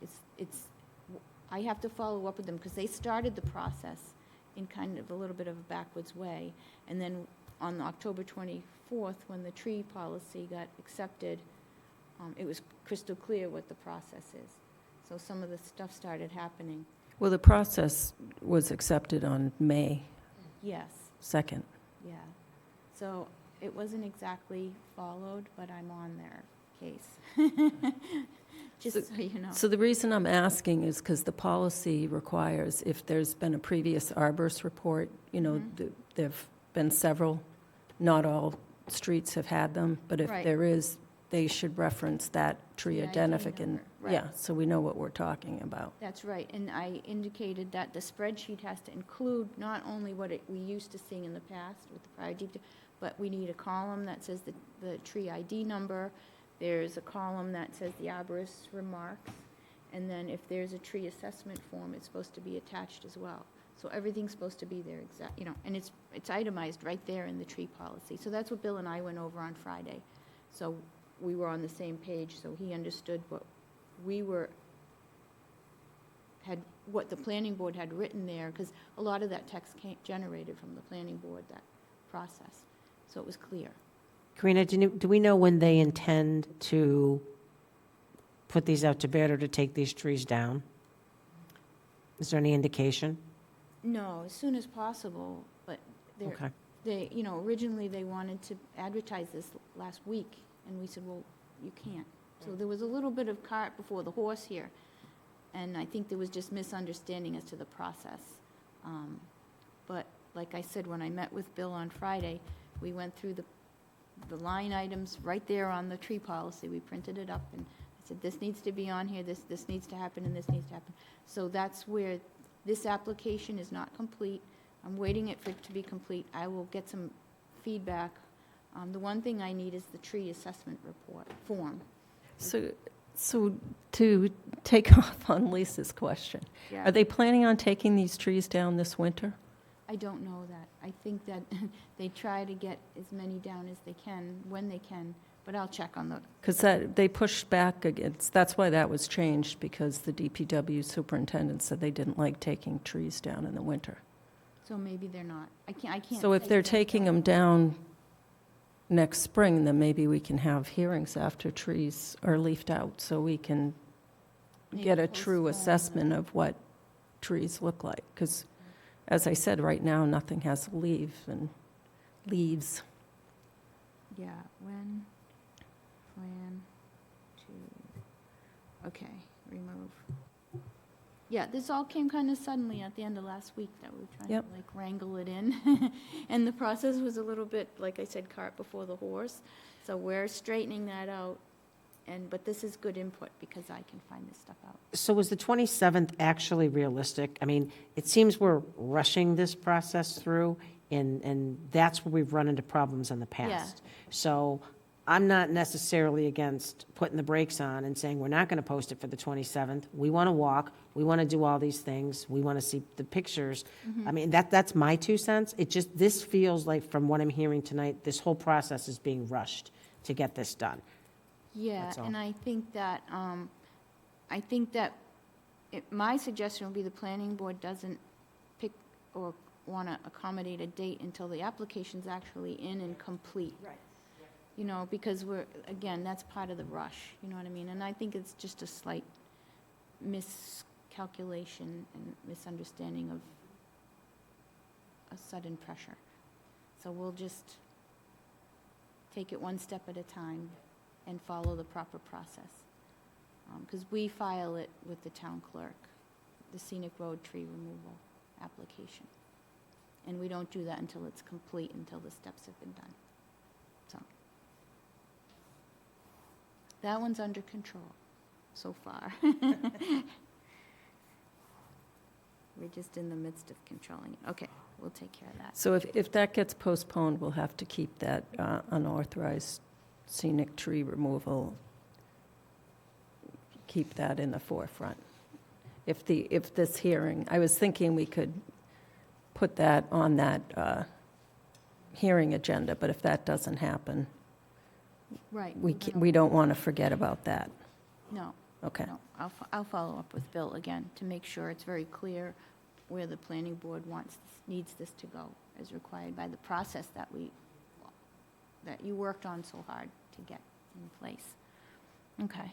I have to follow up with them, because they started the process in kind of a little bit of a backwards way. And then on October 24th, when the tree policy got accepted, it was crystal clear what the process is. So some of the stuff started happening. Well, the process was accepted on May Yes, 2nd. yeah. So it wasn't exactly followed, but I'm on their case. Just so you know. So the reason I'm asking is because the policy requires, if there's been a previous arborist report, you know, there've been several, not all streets have had them, but if Right. there is, they should reference that tree The ID identificant. number, right. Yeah, so we know what we're talking about. That's right, and I indicated that the spreadsheet has to include not only what we used to seeing in the past with the prior deep, but we need a column that says the tree ID number, there's a column that says the arborist's remarks, and then if there's a tree assessment form, it's supposed to be attached as well. So everything's supposed to be there exact, you know, and it's itemized right there in the tree policy. So that's what Bill and I went over on Friday. So we were on the same page, so he understood what what the planning board had written there, because a lot of that text generated from the planning board, that process. So it was clear. Karina, do we know when they intend to put these out to bid or to take these trees down? Is there any indication? No, as soon as possible, but Okay. originally they wanted to advertise this last week, and we said, well, you can't. So there was a little bit of cart before the horse here, and I think there was just misunderstanding as to the process. But like I said, when I met with Bill on Friday, we went through the line items right there on the tree policy. We printed it up, and I said, this needs to be on here, this needs to happen, and this needs to happen. So that's where this application is not complete. I'm waiting for it to be complete. I will get some feedback. The one thing I need is the tree assessment report form. So to take off on Lisa's question, Yeah. are they planning on taking these trees down this winter? I don't know that. I think that they try to get as many down as they can, when they can, but I'll check on the, Because they pushed back against, that's why that was changed, because the DPW superintendent said they didn't like taking trees down in the winter. so maybe they're not. I can't. So if say they're that taking them down next spring, then maybe we can have hearings after trees are leafed out, so we can Maybe get a true postpone assessment of what trees look like. Because, as I said, right now, nothing has leaves. Yeah, when plan to, okay, remove. Yeah, this all came kind of suddenly at the end of last week that we were trying Yep. to like wrangle it in. And the process was a little bit, like I said, cart before the horse. So we're straightening that out. But this is good input because I can find this stuff out. So is the 27th actually realistic? I mean, it seems we're rushing this process through, and that's where we've run into problems in the past. So I'm not necessarily against putting the brakes on and saying, we're not going to post it for the 27th. We want to walk, we want to do all these things, we want to see the pictures. I mean, that's my 2 cents. It just, this feels like, from what I'm hearing tonight, this whole process is being rushed to get this done. Yeah, That's all. and I think that, my suggestion would be the planning board doesn't pick or want to accommodate a date until the application's actually in and complete. Right. You know, because again, that's part of the rush, you know what I mean? And I think it's just a slight miscalculation and misunderstanding of a sudden pressure. So we'll just take it one step at a time and follow the proper process. Because we file it with the town clerk, the scenic road tree removal application. And we don't do that until it's complete, until the steps have been done. So that one's under control so far. We're just in the midst of controlling it. Okay, we'll take care of that. So if that gets postponed, we'll have to keep that unauthorized scenic tree removal, keep that in the forefront. If this hearing, I was thinking we could put that on that hearing agenda, but if that doesn't happen, Right. we don't want to forget about that. No. Okay. No, I'll follow up with Bill again to make sure it's very clear where the planning board needs this to go, as required by the process that you worked on so hard to get in place. Okay.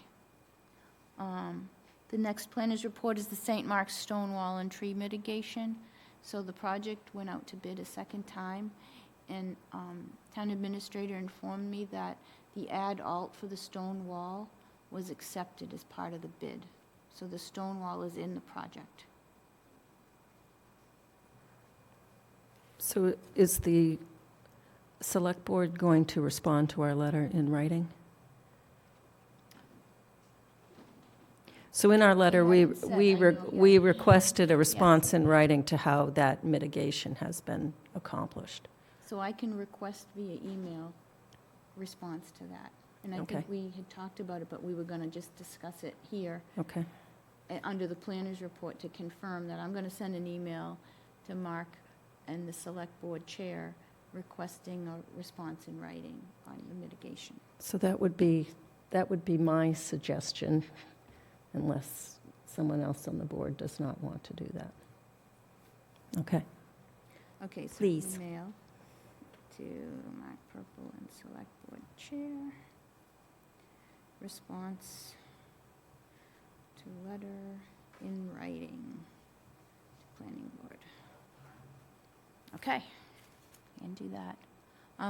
The next planner's report is the St. Mark's stone wall and tree mitigation. So the project went out to bid a second time, and town administrator informed me that the ad alt for the stone wall was accepted as part of the bid. So the stone wall is in the project. So is the select board going to respond to our letter in writing? So in our letter, They haven't said, I know, we yeah. requested a response in writing to how that mitigation has been accomplished. So I can request via email response to that. And I Okay. think we had talked about it, but we were going to just discuss it here Okay. under the planner's report to confirm that I'm going to send an email to Mark and the select board chair requesting a response in writing on the mitigation. So that would be my suggestion, unless someone else on the board does not want to do that. Okay. Okay, so Please. email to Mark Purple and select board chair. Response to letter in writing to planning board. Okay, and do that.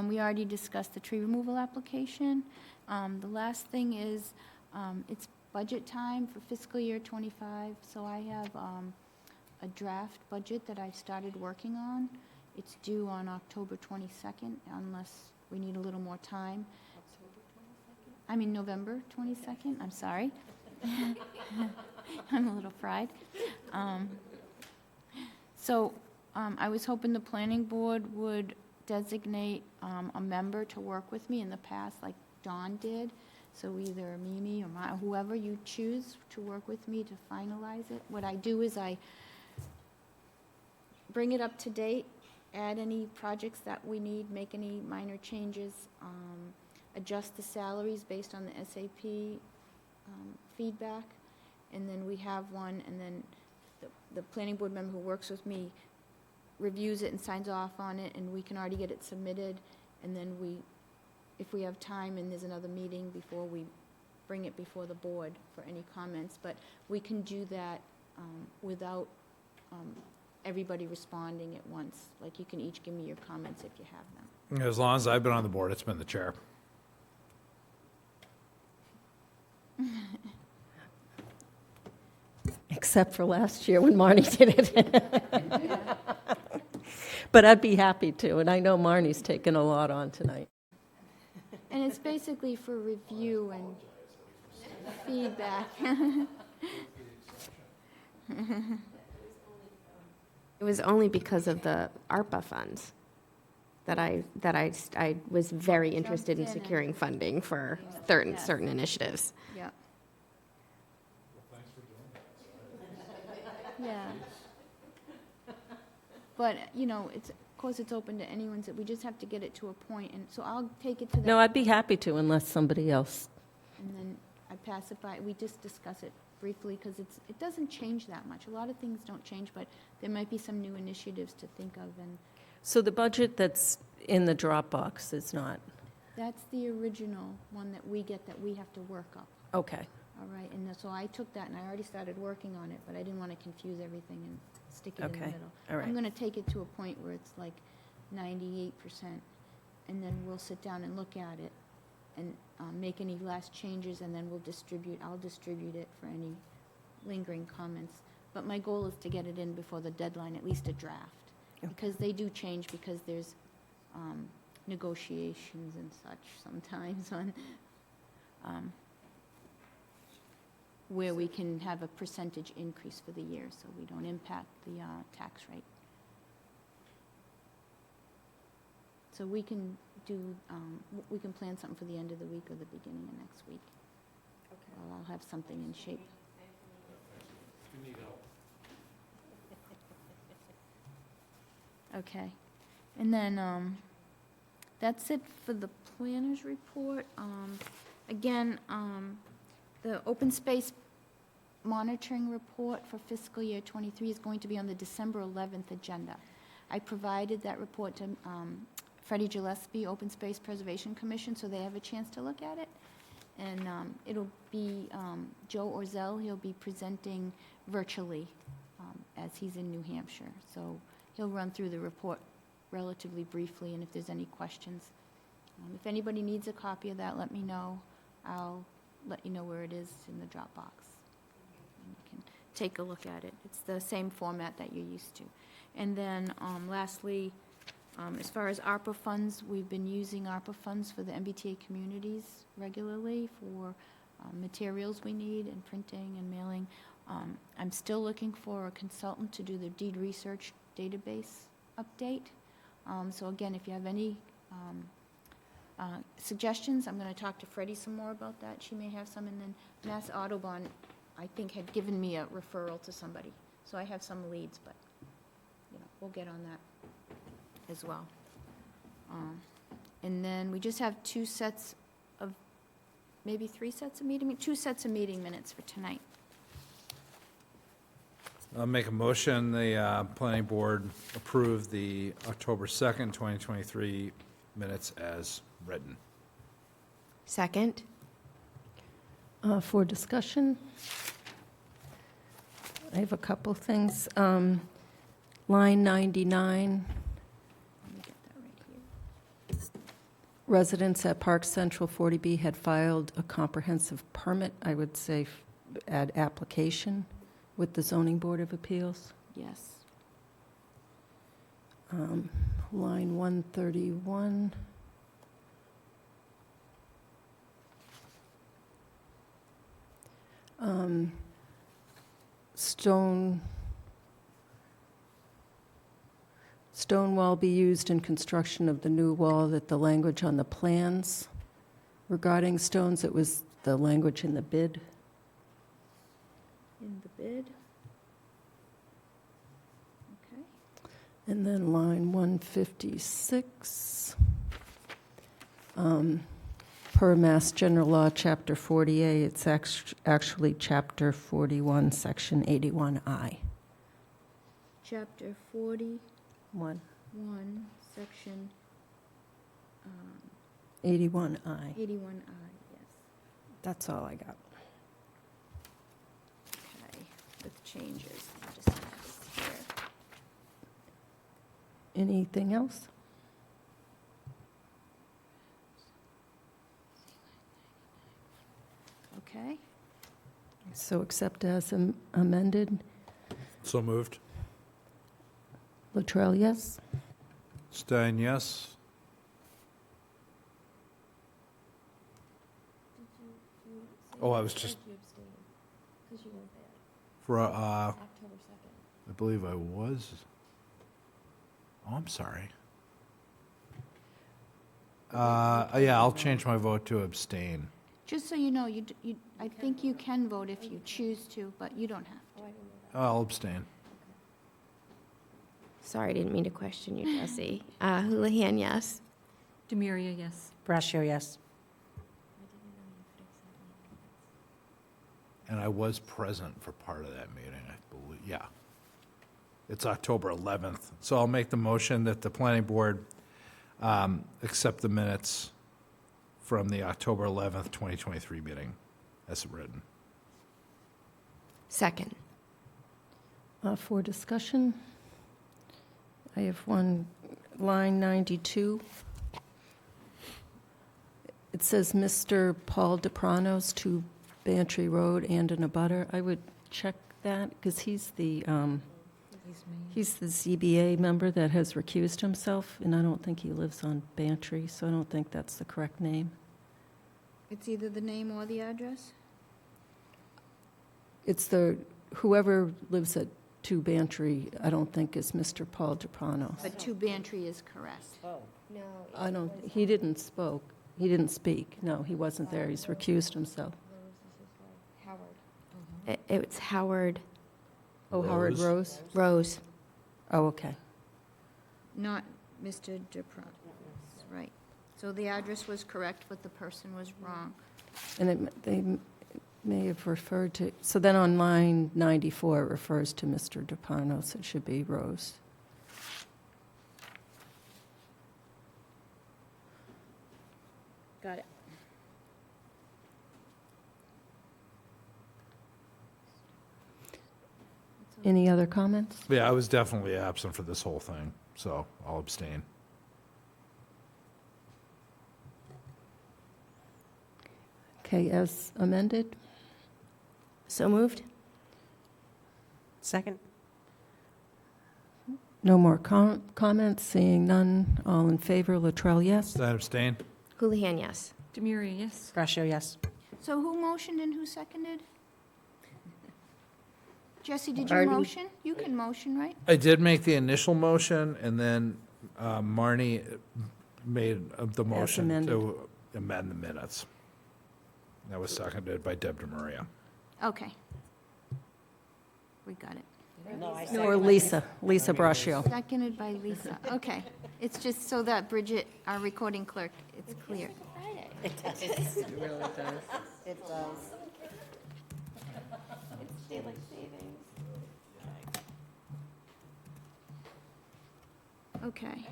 We already discussed the tree removal application. The last thing is, it's budget time for fiscal year '25, so I have a draft budget that I've started working on. It's due on October 22nd, unless we need a little more time. I mean, November 22nd, I'm sorry. I'm a little fried. I was hoping the planning board would designate a member to work with me in the past, like Dawn did. So either Mimi or whoever you choose to work with me to finalize it. What I do is I bring it up to date add any projects that we need, make any minor changes, adjust the salaries based on the SAP feedback. And then we have one, and then the planning board member who works with me reviews it and signs off on it, and we can already get it submitted. And then if we have time and there's another meeting before we bring it before the board for any comments. But we can do that without everybody responding at once. Like, you can each give me your comments if you have them. As long as I've been on the board, it's been the chair. Except for last year when Marnie did it. But I'd be happy to, and I know Marnie's taken a lot on tonight. And it's basically for review and feedback. It was only because of the ARPA funds that I was very interested in Jumped in securing funding for certain initiatives. Yeah. Yeah. But, it's, of course, it's open to anyone, so we just have to get it to a point, and so I'll take it to that. No, I'd be happy to unless somebody else. And then I pass it by, we just discuss it briefly, because it doesn't change that much. A lot of things don't change, but there might be some new initiatives to think of, and So the budget that's in the Dropbox is not, that's the original one that we get that we have to work up. okay. All right, and so I took that and I already started working on it, but I didn't want to confuse everything and stick it in the Okay, middle. all right. I'm going to take it to a point where it's like 98%, and then we'll sit down and look at it and make any last changes, and then I'll distribute it for any lingering comments. But my goal is to get it in before the deadline, at least a draft, because they do change, because there's negotiations and such sometimes on where we can have a percentage increase for the year, so we don't impact the tax rate. So we can do, we can plan something for the end of the week or the beginning of next week. Well, I'll have something in shape. Okay, and then that's it for the planner's report. Again, the open space monitoring report for fiscal year '23 is going to be on the December 11th agenda. I provided that report to Freddie Gillespie, Open Space Preservation Commission, so they have a chance to look at it. And it'll be Joe Orzel, he'll be presenting virtually as he's in New Hampshire. So he'll run through the report relatively briefly, and if there's any questions. If anybody needs a copy of that, let me know. I'll let you know where it is in the Dropbox. And you can take a look at it. It's the same format that you're used to. And then lastly, as far as ARPA funds, we've been using ARPA funds for the MBTA communities regularly for materials we need and printing and mailing. I'm still looking for a consultant to do the deed research database update. So again, if you have any suggestions, I'm going to talk to Freddie some more about that. She may have some. And then Mass Autobahn, I think, had given me a referral to somebody. So I have some leads, but we'll get on that as well. And then we just have two sets of meeting minutes for tonight. I'll make a motion, the planning board approve the October 2nd, 2023 minutes as written. Second? For discussion, I have a couple things. Line 99, Let me get that right here. residents at Park Central 40B had filed a comprehensive permit, I would say, add application with the Zoning Board of Appeals. Yes. Line 131. Stone wall be used in construction of the new wall, that the language on the plans regarding stones, it was the language in the bid. In the bid. Okay. And then line 156. Per Mass General Law, Chapter 40A, it's actually Chapter 41, Section 81I. Chapter 41, One. Section 81I. 81I, yes. That's all I got. Okay, with changes. I'll just have this here. Anything else? Okay, So accept as amended. So moved. Latrell, yes? Stein, yes. Oh, I was just. For, I believe I was. Oh, I'm sorry. Yeah, I'll change my vote to abstain. just so you know, I think you can vote if you choose to, but you don't have to. I'll abstain. Sorry, I didn't mean to question you, Jesse. Houlihan, yes. Demiria, yes. Brascio, yes. And I was present for part of that meeting, I believe, yeah. It's October 11th. So I'll make the motion that the planning board accept the minutes from the October 11th, 2023 meeting as written. Second. For discussion, I have one, line 92. It says Mr. Paul DePranos, 2 Bantry Road, and in a butter. I would check that, because he's the ZBA member that has recused himself, and I don't think he lives on Bantry, so I don't think that's the correct name. It's either the name or the address? It's whoever lives at 2 Bantry, I don't think is Mr. Paul DePranos. But 2 Bantry is correct. He didn't speak. No, he wasn't there. He's recused himself. It's Howard Oh, Howard Rose? Rose. Oh, okay. Not Mr. DePranos, right. So the address was correct, but the person was wrong. And they may have referred to, so then on line 94, it refers to Mr. DePranos. It should be Rose. Got it. Any other comments? Yeah, I was definitely absent for this whole thing, so I'll abstain. Okay, as amended? So moved? Second? No more comments? Seeing none, all in favor, Latrell, yes? Stein, abstain? Houlihan, yes. Demiria, yes. Brascio, yes. So who motioned and who seconded? Jesse, did you Marty. motion? You can motion, right? I did make the initial motion, and then Marnie made the motion amended. to amend the minutes. That was seconded by Deb DeMaria. Okay. We got it. Or Lisa Braccio. Seconded by Lisa. Okay. It's just so that Bridget, our recording clerk, it's clear. Okay.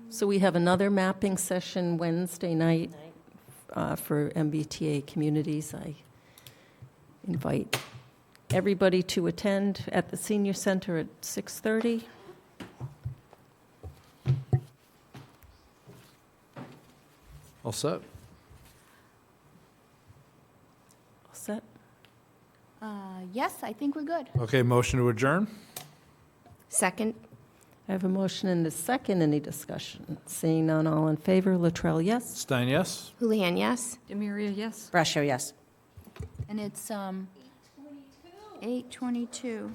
So we have another mapping session Wednesday night for MBTA communities. I invite everybody to attend at the Senior Center at 6:30. All set? All set? Yes, I think we're good. Okay, motion to adjourn? Second? I have a motion and a second. Any discussion? Seeing none, all in favor. Latrell, yes? Stein, yes? Houlihan, yes. Demiria, yes. Brascio, yes. And it's 8:22.